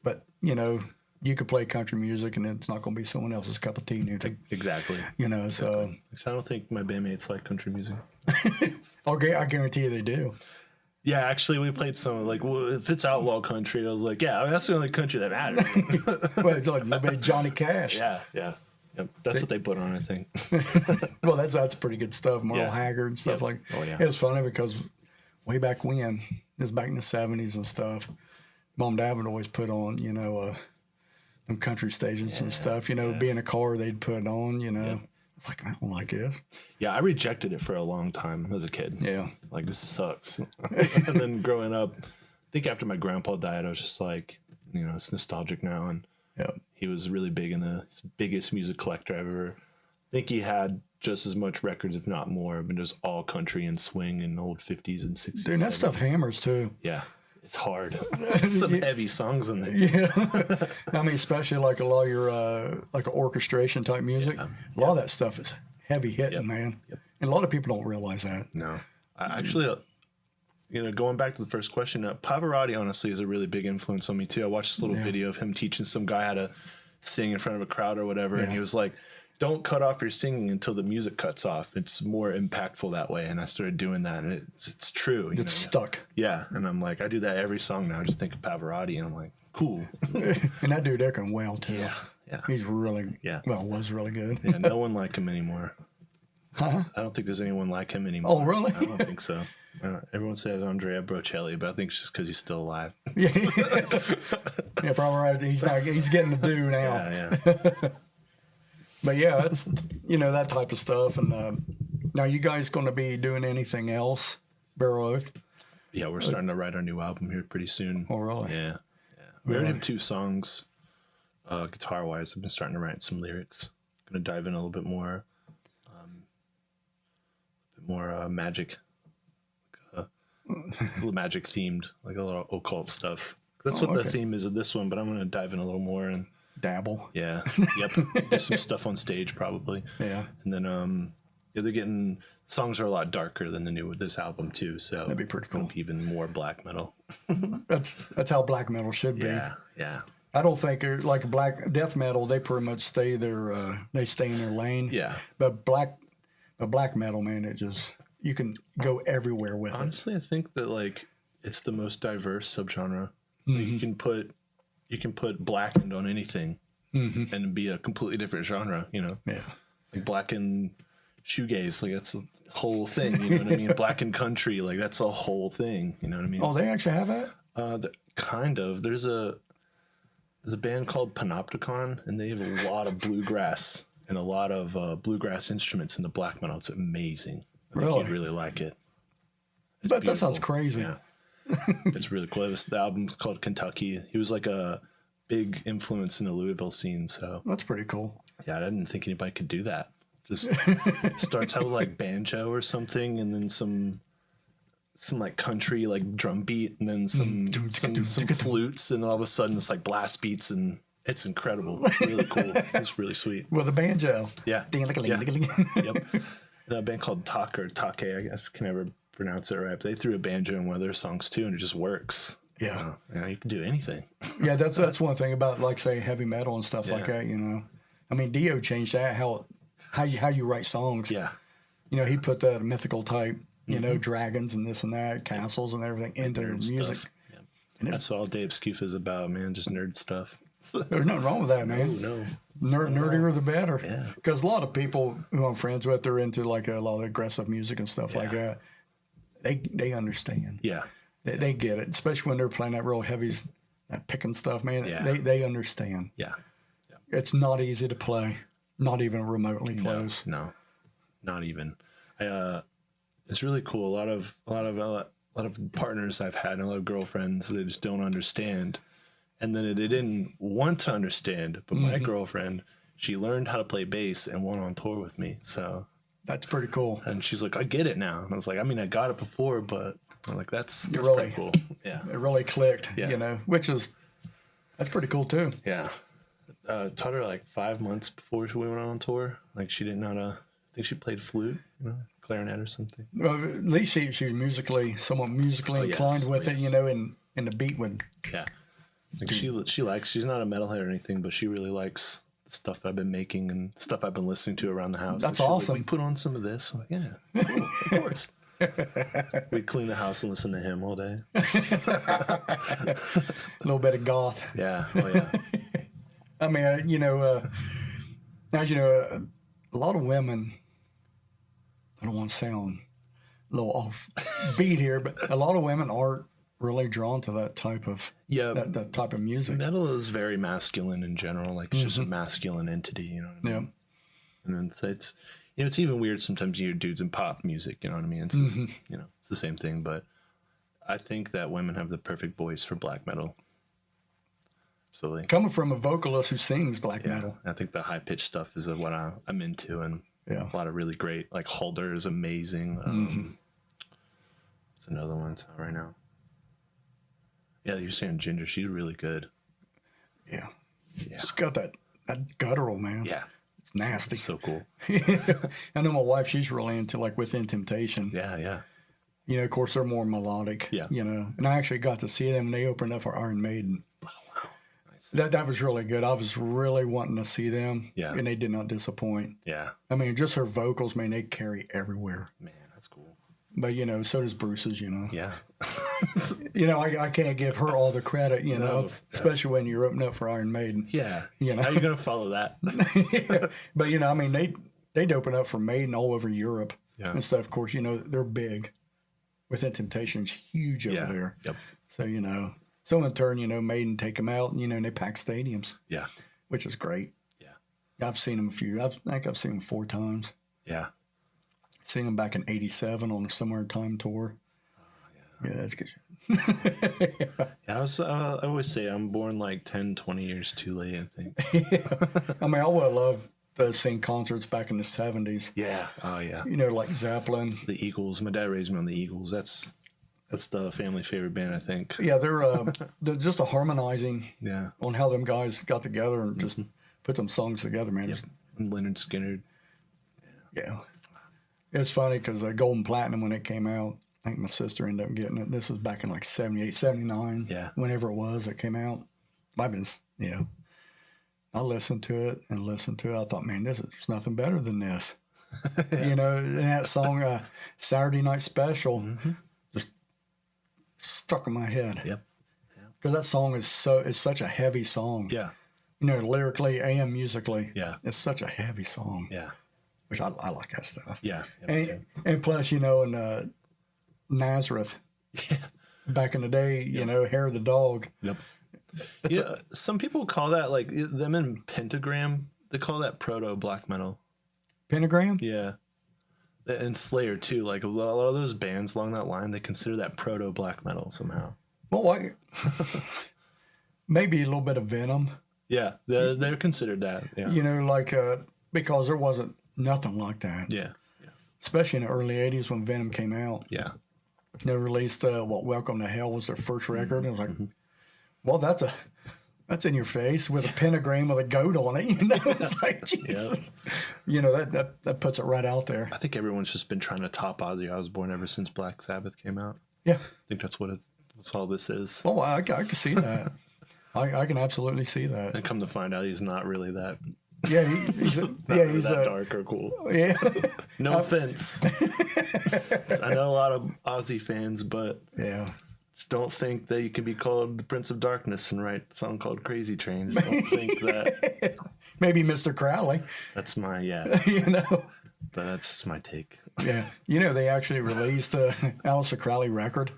But you could play country music and it's not going to be someone else's cup of tea neither. Exactly. So I don't think my bandmates like country music. Okay, I guarantee you they do. Yeah, actually, we played some if it's outlaw country, I was like, yeah, that's the only country that matters. Well, it's like a little bit of Johnny Cash. Yeah. Yep. That's what they put on, I think. Well, that's pretty good stuff. Merle Haggard and stuff like. Oh yeah. It was funny because way back when, this was back in the 70s and stuff. Mom and Dad would always put on, them country stations and stuff. Be in a car, they'd put it on. It's like, I don't like this. Yeah, I rejected it for a long time as a kid. Yeah. Like, this sucks. And then growing up, I think after my grandpa died, I was just like, it's nostalgic now. And he was really big he's the biggest music collector I've ever. I think he had just as much records, if not more, but just all country and swing and old 50s and 60s. Dude, that 70s. Stuff hammers too. Yeah. It's hard. Some heavy songs in there. Yeah. I mean, especially like a lot of your like orchestration type music. A lot of that stuff is heavy hitting, man. Yep. And a lot of people don't realize that. No. I actually, going back to the first question, Pavarotti honestly is a really big influence on me too. I watched this little video of him teaching some guy how to sing in front of a crowd or whatever. And he was like, don't cut off your singing until the music cuts off. It's more impactful that way. And I started doing that, and it's true. It's stuck. Yeah. And I'm like, I do that every song now. I just think of Pavarotti, and I'm like, cool. And that dude, can well too. Yeah. He's really, was really good. Yeah, no one like him anymore. Huh? I don't think there's anyone like him anymore. Oh, really? I don't think so. Everyone says Andrea Bocelli, but I think it's just because he's still alive. Yeah, probably right. He's getting to do now. Yeah. But yeah, that's that type of stuff. And now, you guys going to be doing anything else, Barrel Oath? Yeah, we're starting to write our new album here pretty soon. Oh, really? Yeah. We already have 2 songs, guitar wise. I've been starting to write some lyrics. Going to dive in a little bit more, magic magic themed, like a little occult stuff. That's what the theme is of this one, but I'm going to dive in a little more and dabble. Yeah. Yep. Do some stuff on stage probably. Yeah. And then they're getting songs are a lot darker than the new with this album too. So that'd be pretty cool. Be even more black metal. That's how black metal should be. Yeah. Yeah. I don't think like black death metal, they pretty much stay in their lane. Yeah. But black metal, man, you can go everywhere with it. Honestly, I think that like it's the most diverse subgenre. Like, you can put blackened on anything and be a completely different genre, you know? Yeah. Like blackened shoegaze, like that's a whole thing, you know what I mean? Blackened country, like that's a whole thing, you know what I mean? Oh, they actually have that? Kind of. There's a band called Panopticon, and they have a lot of bluegrass and a lot of bluegrass instruments in the black metal. It's amazing. I think you'd really like it. It's but that sounds crazy. Yeah. It's really cool. The album's called Kentucky. He was like a big influence in the Louisville scene. So that's pretty cool. Yeah, I didn't think anybody could do that. Just starts out with like banjo or something, and then some like country like drum beat, and then some flutes, and all of a sudden it's like blast beats, and it's incredible. It's really cool. It's really sweet. With a banjo. Yeah. Yeah. Yep. And a band called Take, I guess, can never pronounce it right. But they threw a banjo in one of their songs too, and it just works. Yeah. You can do anything. Yeah, that's one thing about like say heavy metal and stuff like that. You know, I mean, Dio changed that how you write songs. Yeah. You know, he put that mythical type, you know, dragons and this and that, castles and everything into their music. Yeah. And that's all Dave Scoof is about, man. Just nerd stuff. There's nothing wrong with that, man. No. Nerdier the better. Yeah. Because a lot of people who I'm friends with, they're into like a lot of aggressive music and stuff like that. They understand. Yeah. They get it, especially when they're playing that real heavy, that picking stuff, man. Yeah. They understand. Yeah. It's not easy to play, not even remotely close. No, not even. It's really cool. A lot of partners I've had, and a lot of girlfriends, they just don't understand. And then they didn't want to understand, but my girlfriend, she learned how to play bass and went on tour with me. So that's pretty cool. And she's like, I get it now. And I was like, I mean, I got it before, but I'm like, that's really pretty cool. Yeah. It really clicked, Yeah. you know, that's pretty cool too. Yeah. Taught her like 5 months before we went on tour. Like she didn't know how to, I think she played flute, you know, clarinet or something. Well, at least she was somewhat musically inclined with it, you know, and the beat would. Yeah. Like she's not a metalhead or anything, but she really likes the stuff I've been making and stuff I've been listening to around the house. That's like, awesome. We put on some of this. I'm like, yeah, cool, of course. We'd clean the house and listen to him all day. A little bit of goth. Yeah. Oh, yeah. I mean, you know, as you know, a lot of women, I don't want to sound a little off beat here, but a lot of women aren't really drawn to that type of that type of music. Metal is very masculine in general. Like it's just a masculine entity, you know what I mean? Yeah. And then it's you know, it's even weird sometimes you hear dudes in pop music, you know what I mean? It's just, you know, it's the same thing, but I think that women have the perfect voice for black metal. Absolutely. Coming from a vocalist who sings black metal. I think the high pitched stuff is what I'm into, and a lot of really great, like Halder is amazing. What's another one it's out right now? Yeah, you're saying Ginger, she's really good. Yeah. She's got that guttural, man. Yeah. It's nasty. It's so cool. I know my wife, she's really into like Within Temptation. Yeah, yeah. You know, of course, they're more melodic. Yeah. You know, and I actually got to see them when they opened up for Iron Maiden. Oh, wow. Nice. That was really good. I was really wanting to see them. Yeah. And they did not disappoint. Yeah. I mean, just her vocals, man, they carry everywhere. Man, that's cool. But, you know, so does Bruce's, you know. Yeah. You know, I can't give her all the credit, you know, especially when you're opening up for Iron Maiden. Yeah. You know? How are you going to follow that? But, you know, I mean, they'd open up for Maiden all over Europe and stuff. Of course, you know, they're big. Within Temptation's huge over there. Yep. So, you know, so in turn, you know, Maiden take them out, and, you know, and they pack stadiums. Yeah. Which is great. Yeah. I've seen them I think I've seen them 4 times. Yeah. Seen them back in '87 on a Summer Time tour. Yeah, that's good shit. Yeah, I always say I'm born like 10, 20 years too late, I think. I mean, I would have loved to sing concerts back in the 70s. Yeah. Oh, yeah. You know, like Zeppelin. The Eagles. My dad raised me on the Eagles. That's That's the family favorite band, I think. Yeah, they're just a harmonizing Yeah. on how them guys got together and just put them songs together, man. Yep. And Leonard Skinner. Yeah. It's funny because Golden Platinum, when it came out, I think my sister ended up getting it. This was back in like 78, 79. Yeah. Whenever it was, it came out. I've been, I listened to it and listened to it. I thought, man, there's nothing better than this. And that song, Saturday Night Special, just stuck in my head. Yep. Because that song is such a heavy song. Yeah. Lyrically and musically. Yeah. It's such a heavy song. Yeah. Which I like that stuff. Yeah. And plus, in Nazareth, back in the day, Hair of the Dog. Yep. Yeah. Some people call that, like, them in Pentagram, they call that proto black metal. Pentagram? Yeah. And Slayer, too. Like, a lot of those bands along that line, they consider that proto black metal somehow. Well, maybe a little bit of Venom. Yeah. They're considered that. Yeah. Because there wasn't nothing like that. Yeah. Especially in the early 80s when Venom came out. Yeah. They released Welcome to Hell was their first record. And it was like, well, that's in your face with a pentagram with a goat on it. It's like, Jesus. That puts it right out there. I think everyone's just been trying to top Ozzy Osbourne ever since Black Sabbath came out. Yeah. I think that's what's all this is. Well, I can see that. I can absolutely see that. And come to find out, he's not really that. Yeah, he's that dark or cool. Yeah. No offense. I know a lot of Ozzy fans, but yeah, just don't think that you can be called the Prince of Darkness and write a song called Crazy Train. Just don't think that. Maybe Mr. Crowley. That's my but that's just my take. Yeah, they actually released Aleister Crowley record.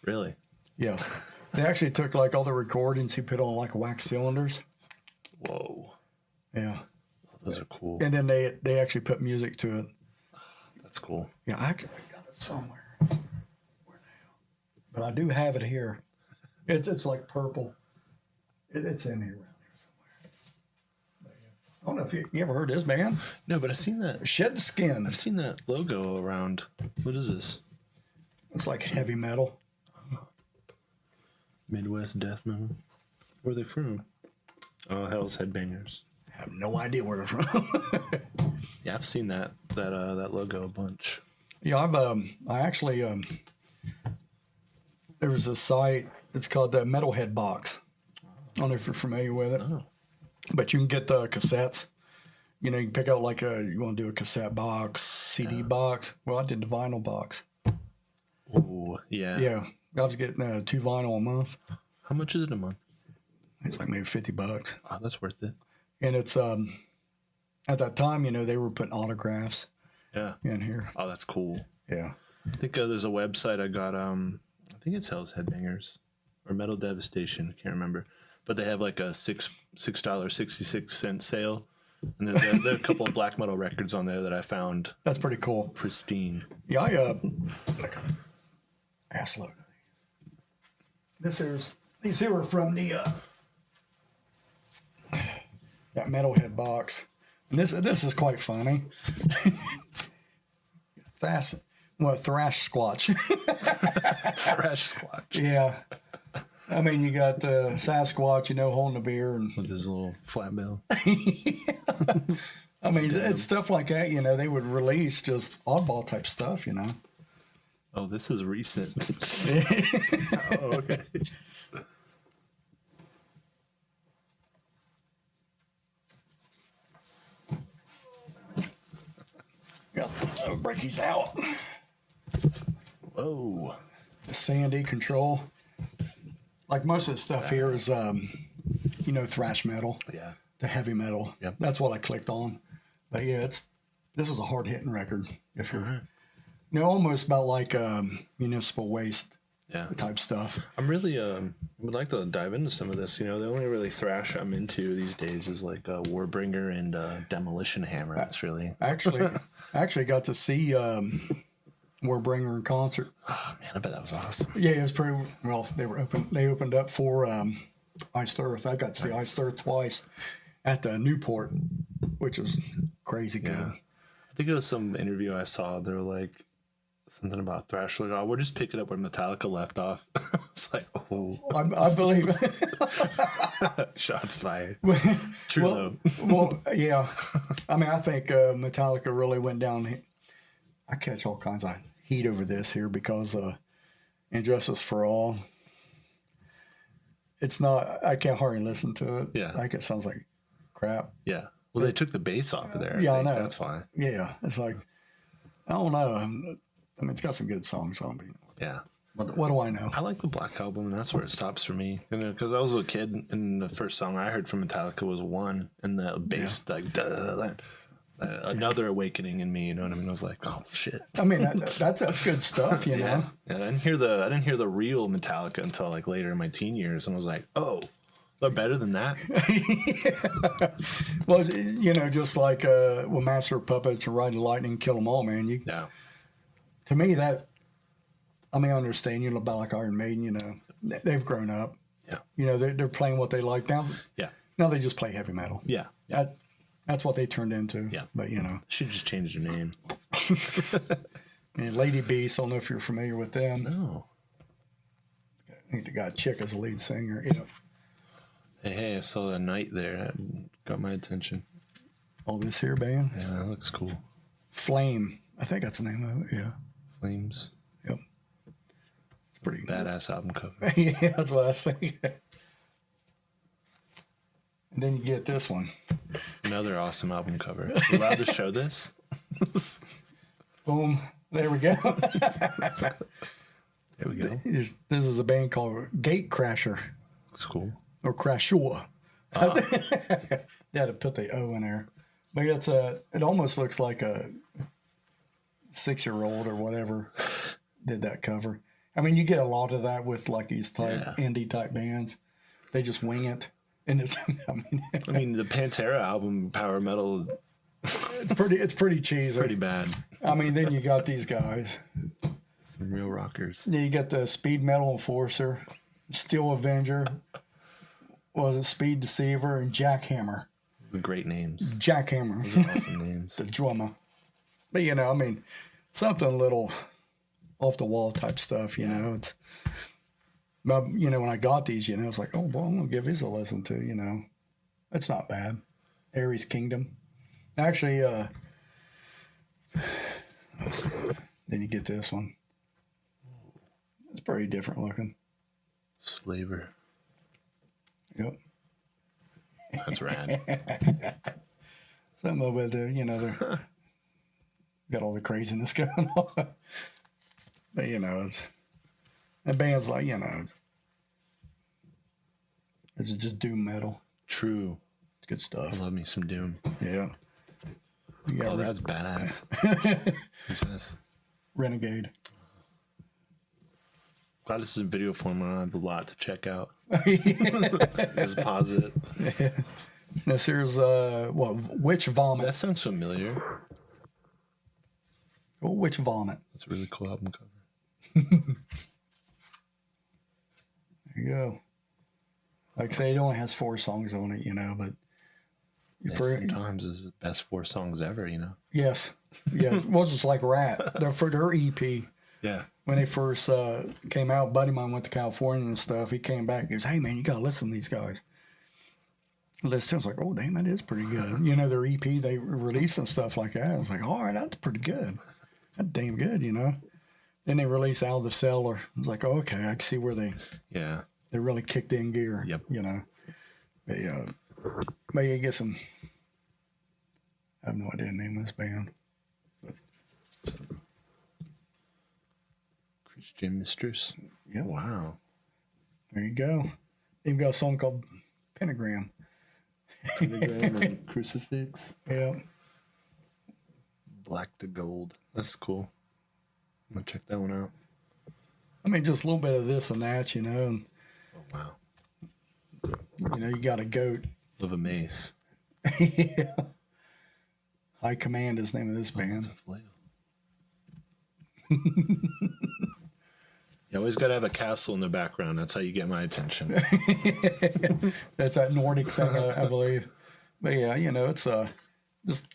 Really? Yes, they actually took like all the recordings he put on like wax cylinders. Whoa. Yeah. Oh, those are cool. And then they actually put music to it. That's cool. Yeah, I got it somewhere. Where the hell? But I do have it here. It's like purple. It's in here around here somewhere. I don't know if you ever heard this band. No, but I've seen that. Shed the Skin. I've seen that logo around. What is this? It's like heavy metal. Midwest death metal. Where are they from? Oh, Hell's Headbangers. I have no idea where they're from. Yeah, I've seen that logo a bunch. Yeah, I actually there was a site. It's called the Metalhead Box. I don't know if you're familiar with it, but you can get the cassettes. You can pick out like you want to do a cassette box, CD box. Well, I did the vinyl box. Oh, yeah. Yeah, I was getting 2 vinyl a month. How much is it a month? It's like maybe $50. Oh, that's worth it. And it's at that time, they were putting autographs in here. Oh, that's cool. Yeah. I think there's a website I got. I think it's Hell's Headbangers or Metal Devastation. I can't remember, but they have like a $6.66 sale, and there are a couple of black metal records on there that I found. That's pretty cool. Pristine. Yeah, I ass load. These here are from the that Metalhead box, and this is quite funny. Thrash Squatch. Thrash Squatch. Yeah, I mean you got Sasquatch, holding a beer and with his little flat bill. I mean it's stuff like that. They would release just oddball type stuff. Oh, this is recent. Oh, okay. I'll break these out. Whoa. The Sandy Control. Like most of the stuff here is, thrash metal. Yeah. The heavy metal. Yep. That's what I clicked on. But yeah, this is a hard hitting record. If you're, almost about like municipal waste type stuff. I'm really would like to dive into some of this. The only really thrash I'm into these days is like Warbringer and Demolition Hammer. That's really I actually got to see Warbringer in concert. Oh man, I bet that was awesome. Yeah, it was pretty well. They opened up for Iced Earth. I got to see Iced Earth twice at the Newport, which was crazy good. I think it was some interview I saw. They're like, something about thrash. Like, oh, we're just picking up where Metallica left off. It's like, oh, I believe shots fired. well, True though. well, yeah. I mean, I think Metallica really went down. I catch all kinds of heat over this here because Injustice for All. It's not. I can't hardly listen to it. Yeah. Like it sounds like crap. Yeah. Well, they took the bass off of there. Yeah, I think. know. That's fine. Yeah, it's like I don't know. I mean, it's got some good songs on it. Yeah. What do I know? I like the Black Album, and that's where it stops for me. Because I was a kid, and the first song I heard from Metallica was One, and the bass, like, another awakening in me. You know what I mean? I was like, oh shit. I mean, that's good stuff, you know. Yeah. And I didn't hear the real Metallica until like later in my teen years, and I was like, oh, they're better than that. Well, you know, just like with Master of Puppets or Ride the Lightning, Kill 'Em All, man. Yeah. To me, that, I mean, I understand, you know, about like Iron Maiden, you know, they've grown up. Yeah. You know, they're playing what they like now. Yeah. Now they just play heavy metal. Yeah. Yeah. That's what they turned into. Yeah. But, you know. Should just change their name. And Lady Beast, I don't know if you're familiar with them. No. I think they got Chick as the lead singer. You know. Hey, I saw a knight there. That got my attention. Oh, this here band? Yeah, that looks cool. Flame. I think that's the name of it. Yeah. Flames. Yep. It's pretty Badass album cover. Yeah, that's what I was thinking. And then you get this one. Another awesome album cover. You allowed to show this? Boom. There we go. There we go. This is a band called Gate Crasher. Looks cool. Or Crashua. They had to put the O in there. But it almost looks like a 6-year-old or whatever did that cover. I mean, you get a lot of that with like these indie type bands. They just wing it. And it's, I mean, the Pantera album, Power Metal, is it's pretty cheesy. pretty bad. I mean, then you got these guys. Some real rockers. Yeah, you got the Speed Metal Enforcer, Steel Avenger, was it Speed Deceiver, and Jackhammer. Those are great names. Jackhammer. Those are awesome names. The drummer. But, you know, I mean, something a little off the wall type stuff, you know. It's, but, you know, when I got these, you know, it's like, oh, well, I'm going to give these a listen to, you know. It's not bad. Aries Kingdom. Actually, then you get this one. It's pretty different looking. Slaver. Yep. That's rad. Something with the, you know, they're got all the craziness going on. But, you know, it's, that band's like, you know, it's just doom metal. True. It's good stuff. I love me some Doom. Yeah. You got Oh, that's badass. Who's this? Renegade. Glad this is in video form. I have a lot to check out. Just pause it. Yeah. This here's, Witch Vomit. That sounds familiar. Oh, Witch Vomit. That's a really cool album cover. There you go. Like I say, it only has 4 songs on it, you know, but Sometimes is the best 4 songs ever, you know. Yes. Yeah. Well, it's just like Rat. For their EP. Yeah. When they first came out, buddy of mine went to California and stuff. He came back and goes, hey, man, you got to listen to these guys. Listen to it, I was like, oh, damn, that is pretty good. You know, their EP they released and stuff like that. I was like, all right, that's pretty good. That's damn good, you know. Then they released Out of the Cellar. I was like, oh, okay, I can see where they really kicked in gear. Yep. You know. But you get some. I have no idea the name of this band. But, Christian Mistress. Yep. Wow. There you go. They've got a song called Pentagram. Pentagram and Crucifix. Yeah. Black to Gold. That's cool. I'm going to check that one out. I mean, just a little bit of this and that, you know. And, Oh, wow. you know, you got a goat. Love a mace. Yeah. High Command is the name of this band. That's a flail. You always got to have a castle in the background. That's how you get my attention. That's that Nordic thing, I believe. But yeah, you know, it's just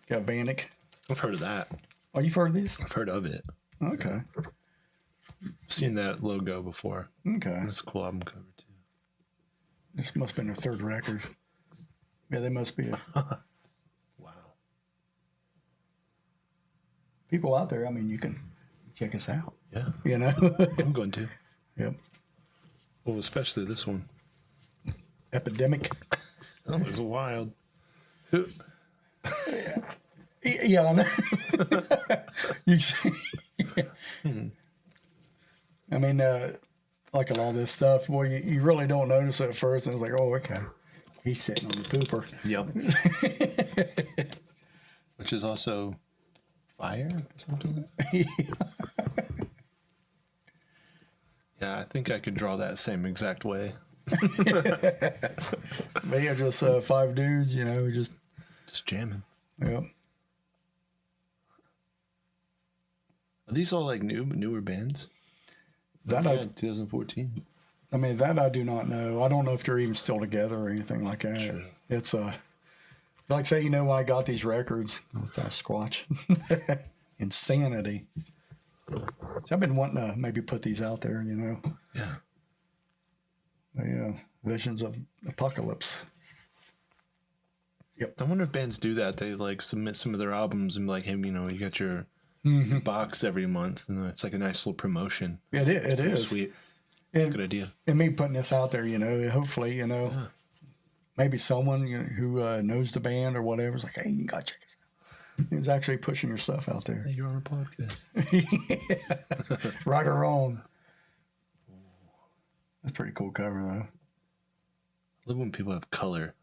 got Vanek. I've heard of that. Oh, you've heard these? I've heard of it. Okay. Seen that logo before. Okay. That's a cool album cover too. This must have been their third record. Yeah, they must be. Wow. People out there, I mean, you can check us out. Yeah. You know? I'm going to. Yep. Well, especially this one. Epidemic. That was wild. Yeah, I know. You see, I mean, like a lot of this stuff, boy, you really don't notice it at first, and it's like, oh, okay, he's sitting on the pooper. Yep. Which is also fire or something. Yeah, I think I could draw that same exact way. But yeah, just 5 dudes, you know, just jamming. Yep. Are these all like newer bands? That Yeah, 2014. I mean, that I do not know. I don't know if they're even still together or anything like that. Sure. It's like say, you know, when I got these records with that Squatch, Insanity. So I've been wanting to maybe put these out there, you know. Yeah. But yeah, Visions of Apocalypse. Yep. I wonder if bands do that. They like submit some of their albums and be like, hey, you know, you got your box every month, and it's like a nice little promotion. It is. Sweet. And, Good idea. And me putting this out there, you know, hopefully, you know, maybe someone who knows the band or whatever is like, hey, you got to check this out. It's actually pushing your stuff out there. Hey, you're on a podcast. Yeah. Right or wrong. That's a pretty cool cover, though. I love when people have color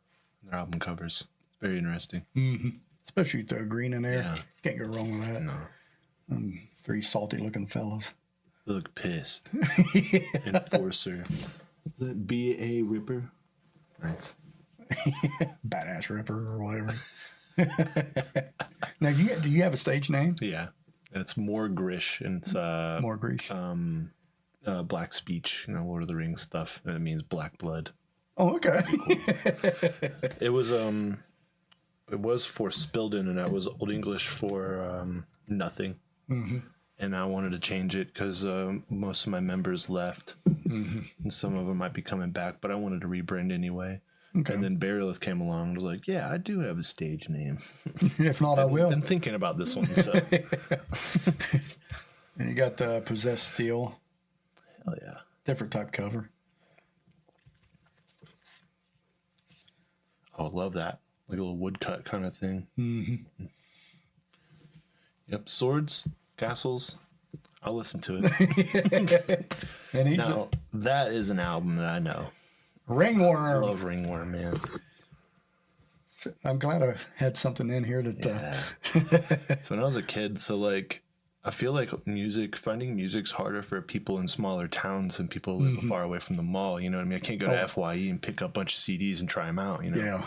in their album covers. It's very interesting. Mm-hmm. Especially throw green in there. Yeah. Can't go wrong with that. No. 3 salty-looking fellas. They look pissed. Enforcer. B.A. Ripper. Nice. Badass Ripper or whatever. Now, do you have a stage name? Yeah. It's more Grish, and it's More Grease. black speech, you know, Lord of the Rings stuff, and it means black blood. Oh, okay. It was for Spilden, and that was Old English for nothing. Mm-hmm. And I wanted to change it because most of my members left, and some of them might be coming back, but I wanted to rebrand anyway. Okay. And then Burialith came along and was like, yeah, I do have a stage name. If not, I will. I've been thinking about this one, so. And you got the Possessed Steel. Hell yeah. Different type cover. Oh, I love that. Like a little woodcut kind of thing. Mm-hmm. Yep. Swords, Castles. I'll listen to it. And he's Now, that is an album that I know. I Ringworm. love Ringworm, man. I'm glad I had something in here that. Yeah. So when I was a kid, like, I feel like finding music's harder for people in smaller towns than people who live far away from the mall. You know what I mean? I can't go to FYE and pick up a bunch of CDs and try them out, you know? Yeah.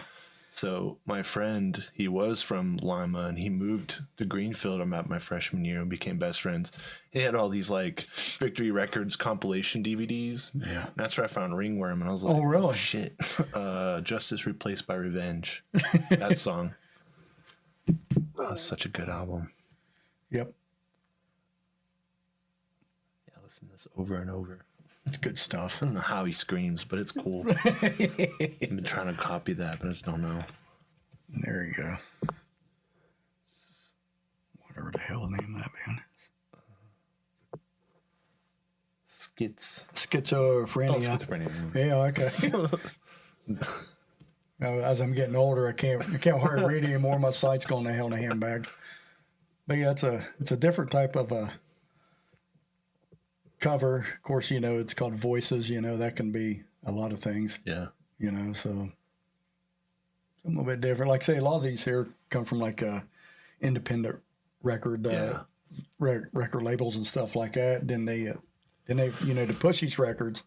So my friend, he was from Lima, and he moved to Greenfield. I'm at my freshman year and became best friends. He had all these like Victory Records compilation DVDs. Yeah. And that's where I found Ringworm, and I was like, Oh, really? shit. Justice Replaced by Revenge. That song. Oh, it's such a good album. Yep. Yeah, listen to this over and over. It's good stuff. I don't know how he screams, but it's cool. I've been trying to copy that, but I just don't know. There you go. Whatever the hell the name of that band is. Schizophrenia. Oh, Schizophrenia. Yeah, okay. As I'm getting older, I can't hardly read anymore. My sight's going to hell in a handbag. But yeah, it's a different type of cover. Of course, you know, it's called Voices. You know, that can be a lot of things. Yeah. You know, so a little bit different. Like say, a lot of these here come from like independent record record labels and stuff like that. Then they you know, to push these records,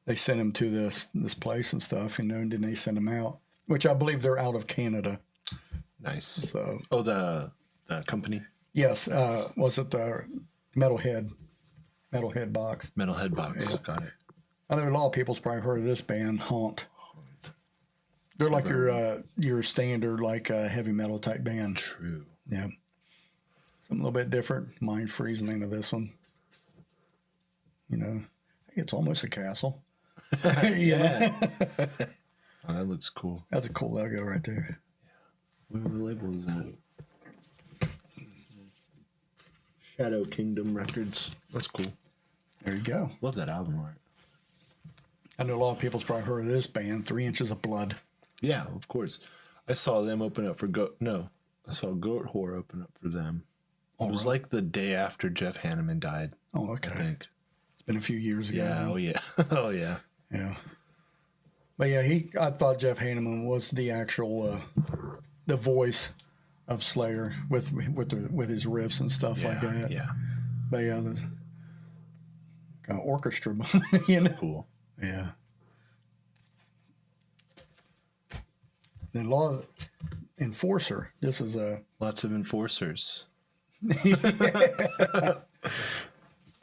they send them to this place and stuff. You know, and then they send them out, which I believe they're out of Canada. Nice. So oh, the company. Yes, was it the Metalhead Box? Metalhead Box. Yeah. Got it. I know a lot of people's probably heard of this band, Haunt. They're like your standard like heavy metal type band. True. Yeah. Something a little bit different. Mind freezing into this one. You know, it's almost a castle. Yeah. Oh, that looks cool. That's a cool logo right there. What label is that? Shadow Kingdom Records. That's cool. There you go. Love that album art. I know a lot of people's probably heard of this band, 3 Inches of Blood. Yeah, of course. I saw them open up for I saw Goat Whore open up for them. It was like the day after Jeff Hanneman died. Oh, okay. I think. It's been a few years ago. Yeah, now. oh yeah. Oh yeah. Yeah. But yeah, I thought Jeff Hanneman was the actual the voice of Slayer with his riffs and stuff like that. Yeah. But yeah, the kind of orchestra, you know. Cool. Yeah. Then a lot of Enforcer. This is a Lots of enforcers.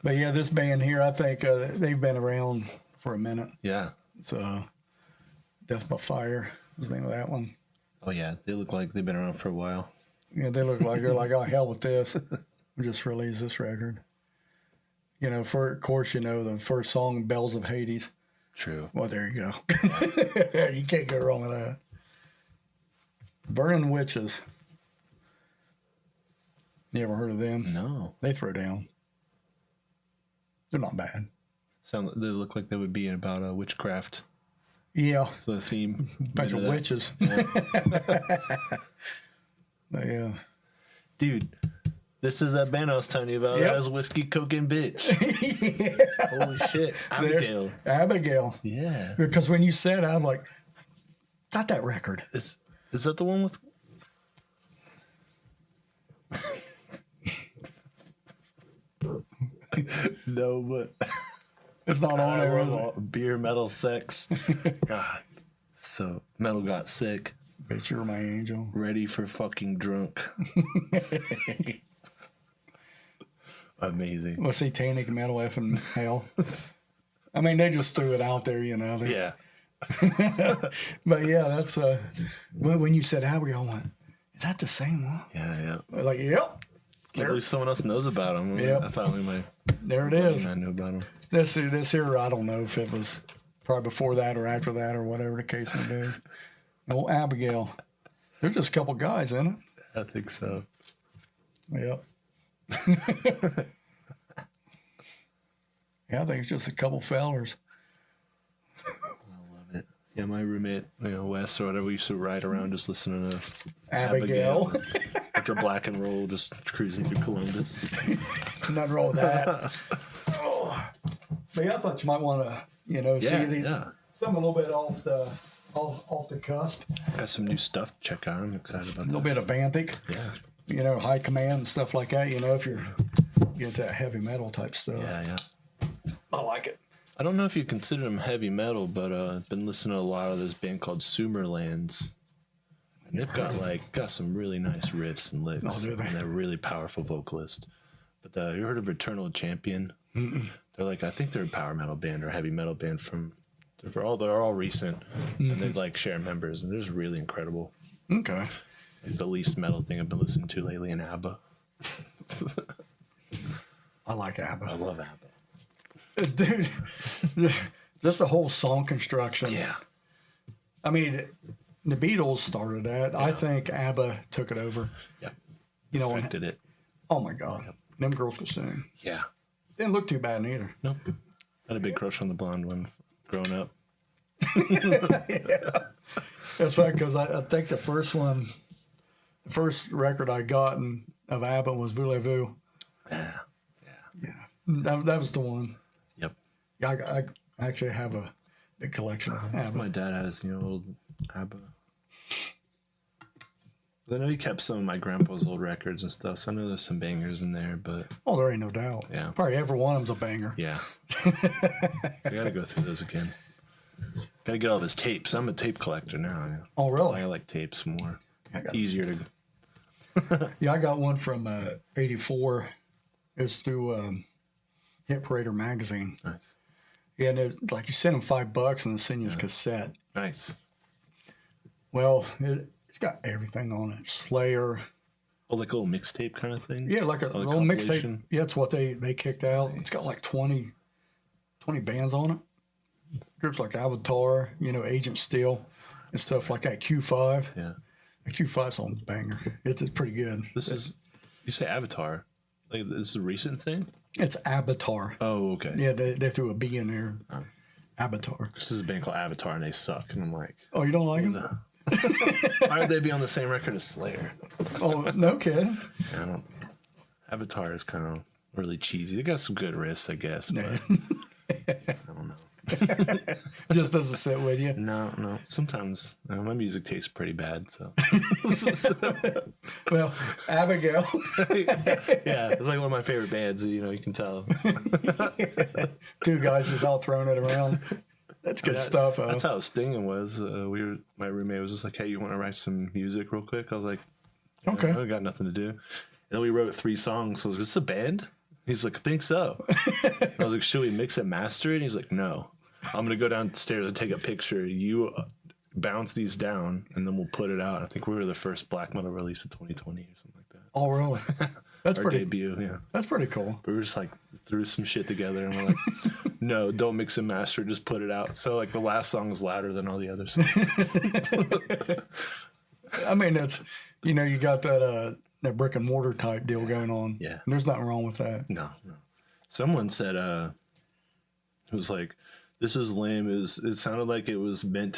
But yeah, this band here, I think they've been around for a minute. Yeah. So, Death by Fire is the name of that one. Oh yeah, they look like they've been around for a while. Yeah, they look like they're like, oh, hell with this. We just released this record. You know, of course, you know, the first song, Bells of Hades. True. Well, there you go. You can't go wrong with that. Burning Witches. You ever heard of them? No. They throw down. They're not bad. They look like they would be about witchcraft. Yeah. So the theme. Bunch of witches. Yeah. But yeah. Dude, this is that band I was telling you about. Yep. That was Whiskey Coke and Bitch. Holy shit. Abigail. Abigail. Yeah. Because when you said, I'm like, got that record. Is that the one with... No, but... It's not on there, is it? Beer, metal, sex. God. So, metal got sick. Bitch, you're my angel. Ready for fucking drunk. Amazing. Well, satanic metal effing hell. I mean, they just threw it out there, you know. Yeah. But yeah, that's when you said Abigail, I went, is that the same one? Yeah. Like, yep. Can't believe someone else knows about them. Yep. I thought we might. There it is. I knew about them. This here, I don't know if it was probably before that or after that or whatever the case may be. Oh, Abigail. There's just a couple guys in it. I think so. Yep. Yeah, I think it's just a couple fellers. I love it. Yeah, my roommate, Wes or whatever, used to ride around just listening to Abigail. After black and roll, just cruising through Columbus. Nothing wrong with that. Oh. But yeah, I thought you might want to, see something a little bit off the cusp. Got some new stuff to check out. I'm excited about A little that. bit of Banthic. Yeah. High command and stuff like that, if you're into that heavy metal type stuff. Yeah. I like it. I don't know if you consider them heavy metal, but I've been listening to a lot of this band called Sumerlands. And they've got some really nice riffs and licks. Oh, do they? And they're a really powerful vocalist. But you heard of Eternal Champion? Mm-mm. They're I think they're a power metal band or a heavy metal band they're all recent. And they share members, and they're just really incredible. Okay. It's the least metal thing I've been listening to lately in ABBA. I like ABBA. I love ABBA. Dude, just the whole song construction. Yeah. I mean, the Beatles started that. Yeah. I think ABBA took it over. Yeah. Affected it. Oh my God. Yep. Them girls could sing. Yeah. Didn't look too bad either. Nope. Had a big crush on the blonde one growing up. Yeah. That's right, because I think the first record I got of ABBA was Voulez-Vous. Yeah. That was the one. Yep. I actually have a big collection of ABBA. My dad has, old ABBA. I know he kept some of my grandpa's old records and stuff, so I know there's some bangers in there, but... Oh, there ain't no doubt. Yeah. Probably every one of them's a banger. Yeah. I gotta go through those again. Gotta get all his tapes. I'm a tape collector now. Oh, really? I like tapes more. Easier to... Yeah, I got one from 84. It's through Hit Parader magazine. Nice. Yeah, and it's like you send them $5 and they send you his cassette. Nice. Well, it's got everything on it. Slayer, Oh, like a little mixtape kind of thing? Yeah, like a Oh, little mixtape. compilation? Yeah, it's what they kicked out. It's got like 20 bands on it. Groups like Avatar, Agent Steel, and stuff like that. Q5. Yeah. The Q5 song's a banger. It's pretty good. This is, you say Avatar. Like, this is a recent thing? It's Avatar. Oh, okay. Yeah, they threw a B in there. Avatar. This is a band called Avatar, and they suck. And I'm like, Oh, you don't like them? why would they be on the same record as Slayer? Oh, no kidding. I don't. Avatar is kind of really cheesy. They got some good riffs, I guess, but I don't know. Just doesn't sit with you. No. Sometimes my music tastes pretty bad, so. Well, Abigail. Yeah, it's like one of my favorite bands. You can tell. Two guys just all throwing it around. That's good stuff. That's how Stinging was. My roommate was just like, "Hey, you want to write some music real quick?" I was like, Okay. I got nothing to do. And then we wrote 3 songs. So I was like, "Is this a band?" He's like, "I think so." And I was like, "Should we mix and master it?" And he's like, "No. I'm gonna go downstairs and take a picture. You bounce these down, and then we'll put it out." I think we were the first black metal release of 2020 or something like that. Oh, really? That's Our pretty. debut, yeah. That's pretty cool. But we were just like threw some shit together, and we're like, "No, don't mix and master. Just put it out." So like the last song is louder than all the other songs. I mean, it's you got that brick and mortar type deal going on. Yeah. And there's nothing wrong with that. No. Someone said, it was like, "This is lame." It sounded like it was made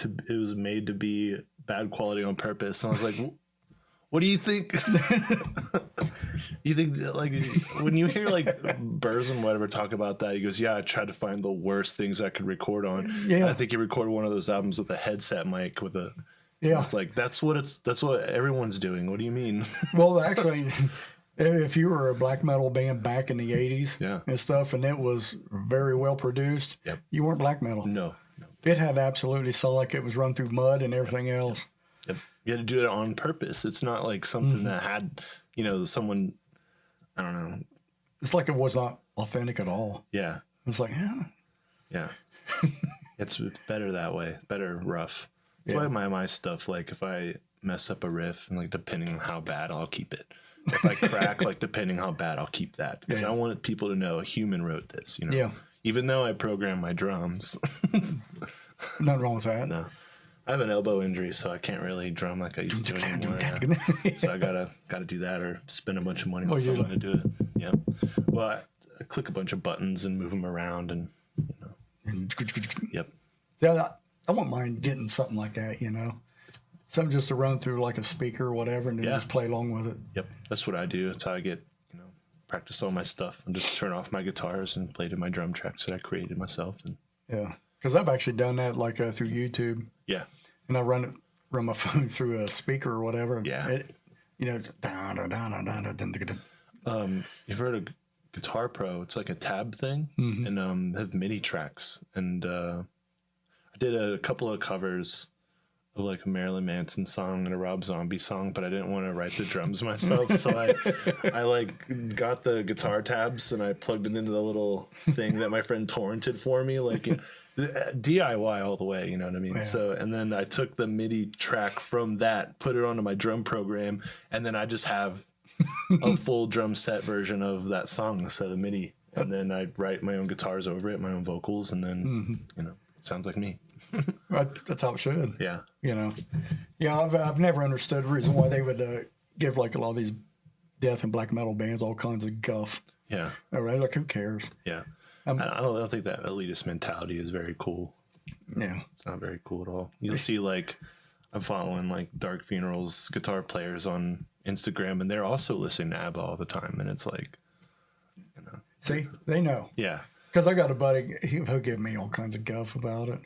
to be bad quality on purpose. And I was like, what do you think? You think like when you hear like Burzum whatever talk about that, he goes, "Yeah, I tried to find the worst things I could record on." Yeah. I think he recorded one of those albums with a headset mic with a. Yeah. It's like that's what everyone's doing. What do you mean? Well, actually, if you were a black metal band back in the 80s Yeah. and stuff, and it was very well produced, Yep. you weren't black metal. No. It had absolutely sound like it was run through mud and everything else. Yep. You had to do it on purpose. It's not like something that had, someone, I don't know. It's like it was not authentic at all. Yeah. It's like, Yeah. It's better that way. Better rough. That's Yeah. why my stuff, like if I mess up a riff and like depending on how bad, I'll keep it. If I crack, like depending how bad, I'll keep that. Because I want people to know a human wrote this, Yeah. Even though I program my drums. Nothing wrong with that. No. I have an elbow injury, so I can't really drum like I used to anymore. Yeah. So I gotta do that or spend a bunch of money on someone to do it. Yeah. Well, I click a bunch of buttons and move them around, and yep. Yeah, I wouldn't mind getting something like that, something just to run through like a speaker or whatever, and then just play along with it. Yep. That's what I do. That's how I get practice all my stuff and just turn off my guitars and play to my drum tracks that I created myself. And Yeah, because I've actually done that like through YouTube. yeah. And I run my phone through a speaker or whatever. Yeah. You've heard of Guitar Pro? It's like a tab thing, and have MIDI tracks. And I did a couple of covers of like a Marilyn Manson song and a Rob Zombie song, but I didn't want to write the drums myself, so I like got the guitar tabs and I plugged it into the little thing that my friend torrented for me, like. DIY all the way, you know what I mean? Yeah. So, and then I took the MIDI track from that, put it onto my drum program, and then I just have a full drum set version of that song instead of MIDI. And then I write my own guitars over it, my own vocals, and then, it sounds like me. That's how it should. Yeah. Yeah, I've never understood the reason why they would give like a lot of these death and black metal bands all kinds of guff. Yeah. All right, like who cares? Yeah. I don't think that elitist mentality is very cool. Yeah. It's not very cool at all. You'll see like I'm following like Dark Funeral's guitar players on Instagram, and they're also listening to ABBA all the time, and it's like, See, they know. yeah, Because I got a buddy, he'll give me all kinds of guff about it.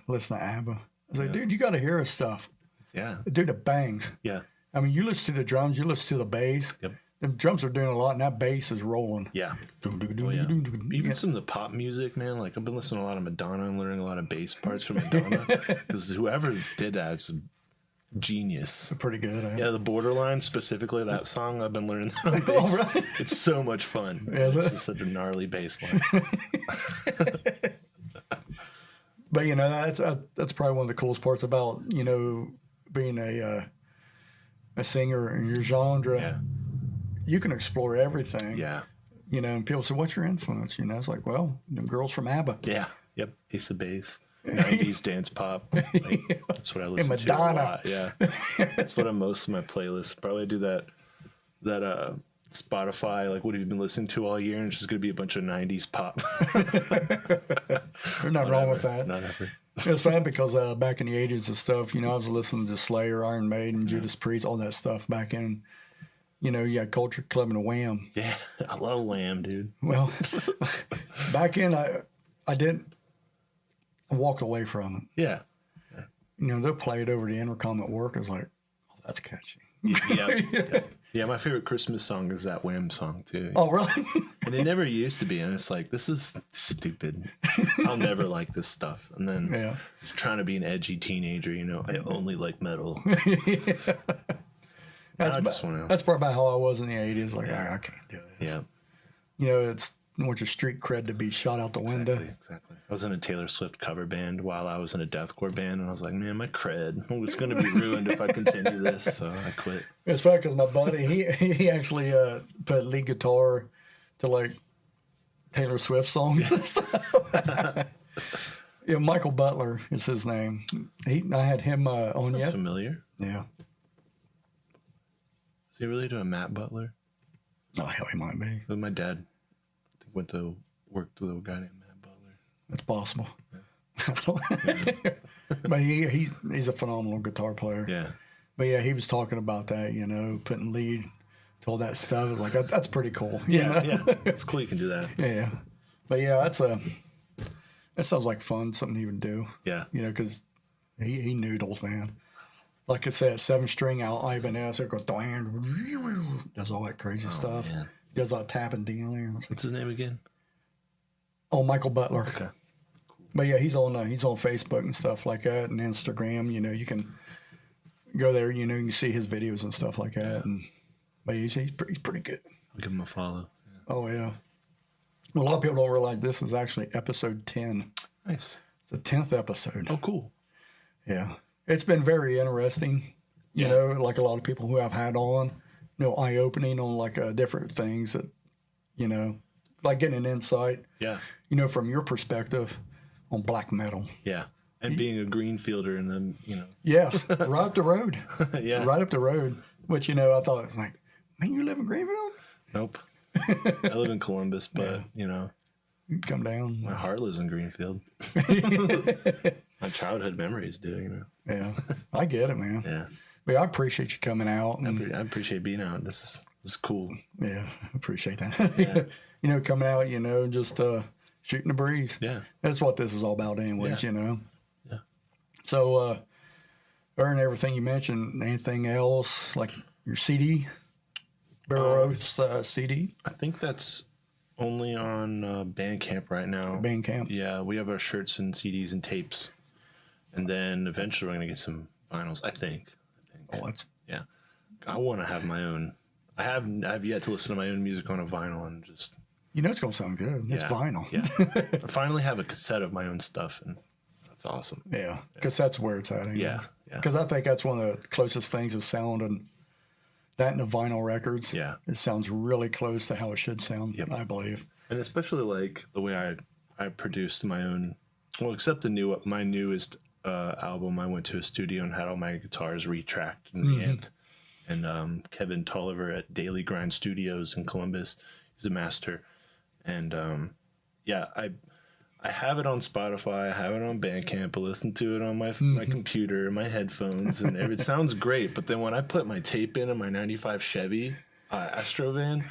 Listen to ABBA. I was like, dude, you got to hear his stuff. yeah, Dude, it bangs. yeah, I mean, you listen to the drums, you listen to the bass. yep, The drums are doing a lot, and that bass is rolling. yeah. Even some of the pop music, man. Like I've been listening to a lot of Madonna and learning a lot of bass parts from Madonna because whoever did that is genius. Pretty good. Yeah, the Borderline, specifically that song, I've been learning that on bass. Oh, right. It's so much fun. Is It's it? just such a gnarly bass line. But that's probably one of the coolest parts about being a a singer in your genre, Yeah. you can explore everything. Yeah. You know, and people say, "What's your influence?" You know, it's like, well, them girls from ABBA. Yeah. Yep. Ace of Base. 90s dance pop. Like, that's what I listen to a Madonna. lot. Yeah. That's what I'm most of my playlists. Probably do that Spotify, like what have you been listening to all year? And it's just gonna be a bunch of 90s pop. There's nothing wrong with that. Not ever. It's fun because back in the 80s and stuff, you know, I was listening to Slayer, Iron Maiden, Judas Priest, all that stuff back in, you know, you had Culture Club and Wham. Yeah. I love Wham, dude. Well, back in, I didn't walk away from it. Yeah. You know, they'll play it over the intercom at work. I was like, oh, that's catchy. Yeah, my favorite Christmas song is that Wham song too. Oh, really? And it never used to be, and it's like, this is stupid. I'll never like this stuff. And then trying to be an edgy teenager, you know, I only like metal. That's probably how I was in the 80s. Like, I can't do this. Yeah. You know, it's want your street cred to be shot out the window. Exactly. I was in a Taylor Swift cover band while I was in a deathcore band, and I was like, man, my cred was going to be ruined if I continue this, so I quit. It's funny because my buddy, he actually put lead guitar to like Taylor Swift songs and stuff. Yeah, Michael Butler is his name. I had him on yet. Familiar? Yeah. Is he related to a Matt Butler? Oh, hell, he might be. My dad went to work with a guy named Matt Butler. That's possible. Yeah. But he's a phenomenal guitar player. Yeah. But yeah, he was talking about that, you know, putting lead to all that stuff. I was like, that's pretty cool. You know? Yeah. It's cool you can do that. Yeah. But yeah, that sounds like fun, something he would do. Yeah. You know, because he noodles, man. Like I said, 7-string out Ibanez, it goes, does all that crazy stuff. Man. Does all that tapping dealing. What's his name again? Oh, Michael Butler. Okay. But yeah, he's on Facebook and stuff like that, and Instagram. You know, you can go there. You know, you can see his videos and stuff like that. Yeah. And but he's pretty good. I'll give him a follow. Yeah. Oh yeah. Well, a lot of people don't realize this is actually episode 10. Nice. It's the 10th episode. Oh, cool. Yeah, it's been very interesting. You know, like a lot of people who I've had on, you know, eye opening on like different things that, you know, like getting an insight. Yeah. You know, from your perspective on black metal. Yeah. And being a greenfielder and then, you know. Yes, right up the road. Yeah. Right up the road. Which, you know, I thought, it was like, man, you live in Greenville? Nope. I live in Columbus, but, you know. You can come down. My heart lives in Greenfield. My childhood memories do, you know. Yeah, I get it, man. Yeah. But I appreciate you coming out. And, I appreciate being out. This is cool. yeah, I appreciate that. Yeah. You know, coming out, you know, just shooting the breeze. Yeah. That's what this is all about anyways, Yeah. you know. Yeah. So, and everything you mentioned, anything else, like your CD, Barrows CD? I think that's only on Bandcamp right now. Bandcamp? Yeah, we have our shirts and CDs and tapes. And then eventually we're going to get some vinyls, I think. Oh, that's... Yeah. I want to have my own. I have yet to listen to my own music on a vinyl and just... You know it's going to sound good. It's Yeah. vinyl. Yeah. I finally have a cassette of my own stuff, and that's awesome. Yeah, because that's where it's at. Yeah. Because I think that's one of the closest things to sound, and that and the vinyl records. Yeah. It sounds really close to how it should sound, Yep. I believe. And especially like the way I produced my own, well, except my newest album, I went to a studio and had all my guitars retracked in the end. And Kevin Tolliver at Daily Grind Studios in Columbus, he's a master. And I have it on Spotify, I have it on Bandcamp, I listen to it on my computer, my headphones, and it sounds great. But then when I put my tape in my 95 Chevy Astrovan,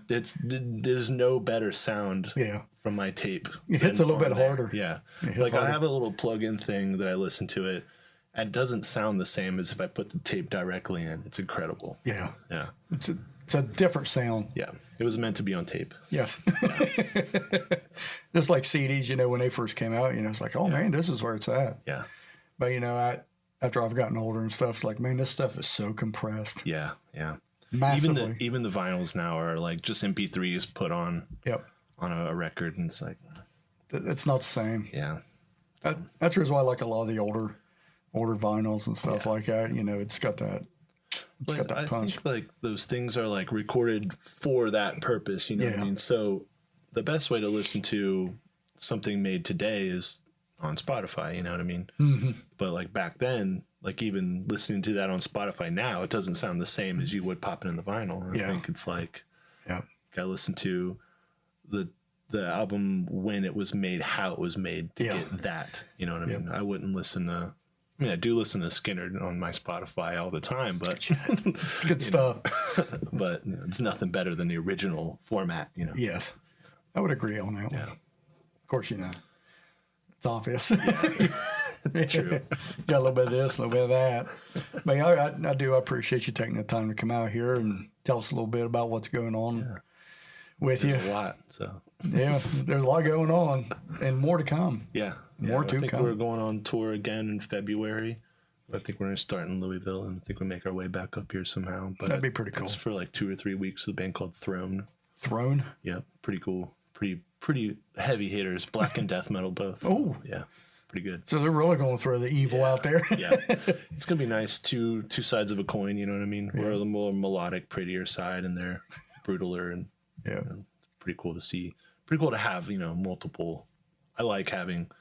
there's no better sound from my tape. It's a little bit harder. Yeah. Like I have a little plug-in thing that I listen to it, and it doesn't sound the same as if I put the tape directly in. It's incredible. Yeah. Yeah. It's a different sound. Yeah. It was meant to be on tape. Yes. Just like CDs, you know, when they first came out, you know, it's like, oh, man, this is where it's at. Yeah. But, you know, after I've gotten older and stuff, it's like, man, this stuff is so compressed. Yeah. Yeah. Massively. Even the vinyls now are like just MP3s put on on a record, and it's like, it's not the same. yeah. That's the reason why I like a lot of the older vinyls and stuff like that. You know, it's got that It's got that I punch. think like those things are like recorded for that purpose, you know what Yeah. I mean? So the best way to listen to something made today is on Spotify, you know what I mean? Mm-hmm. But like back then, like even listening to that on Spotify now, it doesn't sound the same as you would popping in the vinyl. And Yeah. I think it's like, Yeah. gotta listen to the album when it was made, how it was made to Yeah. get that, you know what I mean? I wouldn't listen to, I mean, I do listen to Skinner on my Spotify all the time, but Good stuff. but you know, it's nothing better than the original format, you know? Yes. I would agree on that one. Yeah. Of course, you know. It's obvious. True. Got a little bit of this, a little bit of that. But yeah, I do appreciate you taking the time to come out here and tell us a little bit about what's going on with There's you. a lot, so. Yeah, there's a lot going on and more to come. Yeah. More to I think come. we're going on tour again in February. I think we're going to start in Louisville, and I think we make our way back up here somehow. But That'd be pretty cool. It's for like 2 or 3 weeks with a band called Throne. Throne? Yeah, pretty cool. Pretty heavy hitters, black and death metal both. Oh. Yeah, pretty good. So they're really going to throw the evil out there. Yeah, it's gonna be nice. Two sides of a coin. You know what I mean? We're the more melodic, prettier side, and they're brutaler, and Yeah. you know, it's pretty cool to see. Pretty cool to have multiple. I like having.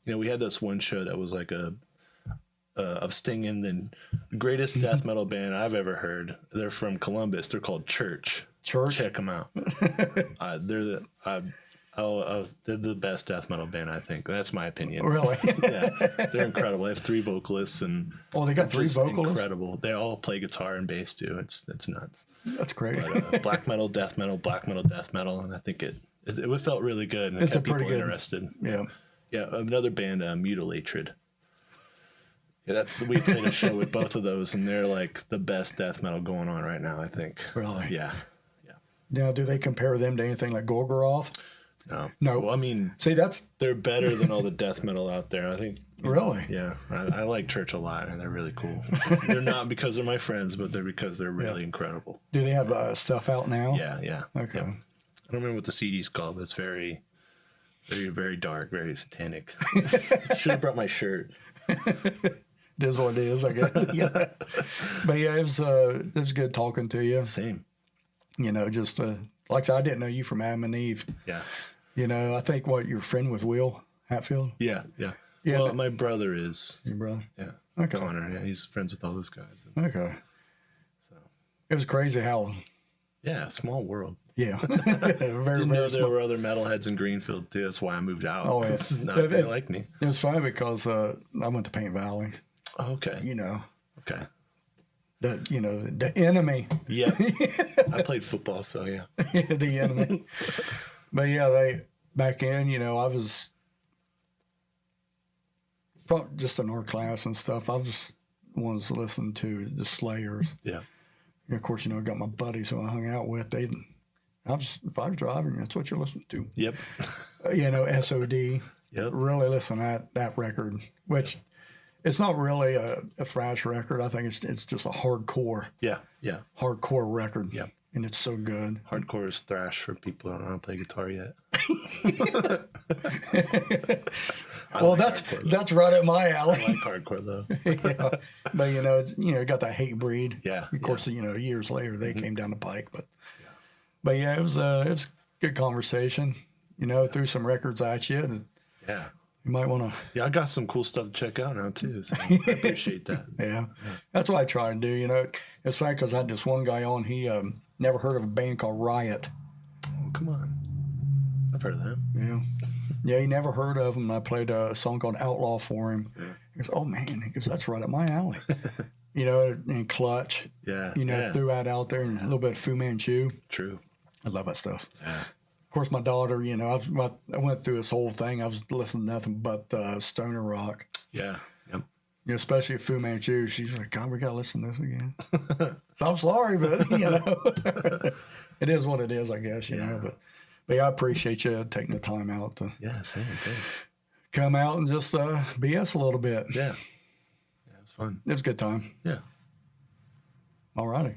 We had this one show that was like of Stingin', the greatest death metal band I've ever heard. They're from Columbus. They're called Church. Check them out. They're the best death metal band, I think. That's my opinion. Really? Yeah, they're incredible. They have 3 vocalists and Oh, they got 3 just vocalists? incredible. They all play guitar and bass too. It's nuts. That's great. But, black metal, death metal, black metal, death metal, and I think it felt really good. And It's a kept people pretty good- interested. Yeah. Yeah, another band, Mutilatred. Yeah, we played a show with both of those, and they're like the best death metal going on right now, I think. Really? Yeah. Now, do they compare them to anything like Gorgoroth? No. No. Well, I mean, See, that's they're better than all the death metal out there, I think. really. Yeah, I like Church a lot, and they're really cool. They're not because they're my friends, but they're because they're really incredible. Do they have stuff out now? Yeah. Okay. Yeah. I don't remember what the CD's called, but it's very, very, very dark, very satanic. Should have brought my shirt. It is what it is, I guess. Yeah. But yeah, it was good talking to you. Same. Just like I said, I didn't know you from Adam and Eve. Yeah. I think you're a friend with Will Hatfield, Yeah. Yeah, Well, but- my brother is. your brother. Yeah. Okay. Connor. Yeah, he's friends with all those guys. Okay. So. It was crazy how, Yeah, small world. yeah, very, Didn't very know there small. were other metalheads in Greenfield too. That's why I moved out. Oh, yeah. It's not they like me. It was funny because I went to Paint Valley. Oh, okay. Okay. The enemy, Yeah. I played football, so yeah. the enemy. But yeah, they back in. I was just in our class and stuff. I was ones to listen to the Slayers. Yeah. And of course, I got my buddies who I hung out with. If I was driving, that's what you're listening to. Yep. SOD. Yep. Really listen to that record, which it's not really a thrash record. I think it's just a hardcore record. Yep. And it's so good. Hardcore is thrash for people who don't know how to play guitar yet. Well, that's right up my alley. I like hardcore though. Yeah. But it's got that hate breed. Yeah. Of course, years later they came down the pike, but yeah, it was a good conversation. Threw some records at you. And Yeah. you might want to. Yeah, I got some cool stuff to check out now too. So I appreciate that. Yeah, that's what I try to do. It's funny because I had this one guy on. He never heard of a band called Riot. Oh, come on. I've heard of that. Yeah, he never heard of them. I played a song called Outlaw for him. He goes, "Oh man," he goes, "That's right up my alley." And Clutch. Yeah. Threw that out there, and a little bit of Fu Manchu. True. I love that stuff. Yeah. Of course, my daughter. I went through this whole thing. I was listening to nothing but stoner rock. Yeah. Yep. Especially Fu Manchu. She's like, "God, we gotta listen to this again." So I'm sorry, but it is what it is, I guess. But yeah, I appreciate you taking the time out to Yeah, same. Thanks. come out and just BS a little bit. Yeah. Yeah, it was fun. It was a good time. Yeah. All righty.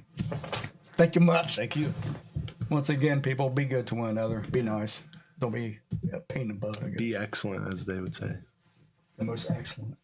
Thank you much. Thank you. Once again, people, be good to one another. Be nice. Don't be a pain in the butt, I guess. Be excellent, as they would say. The most excellent.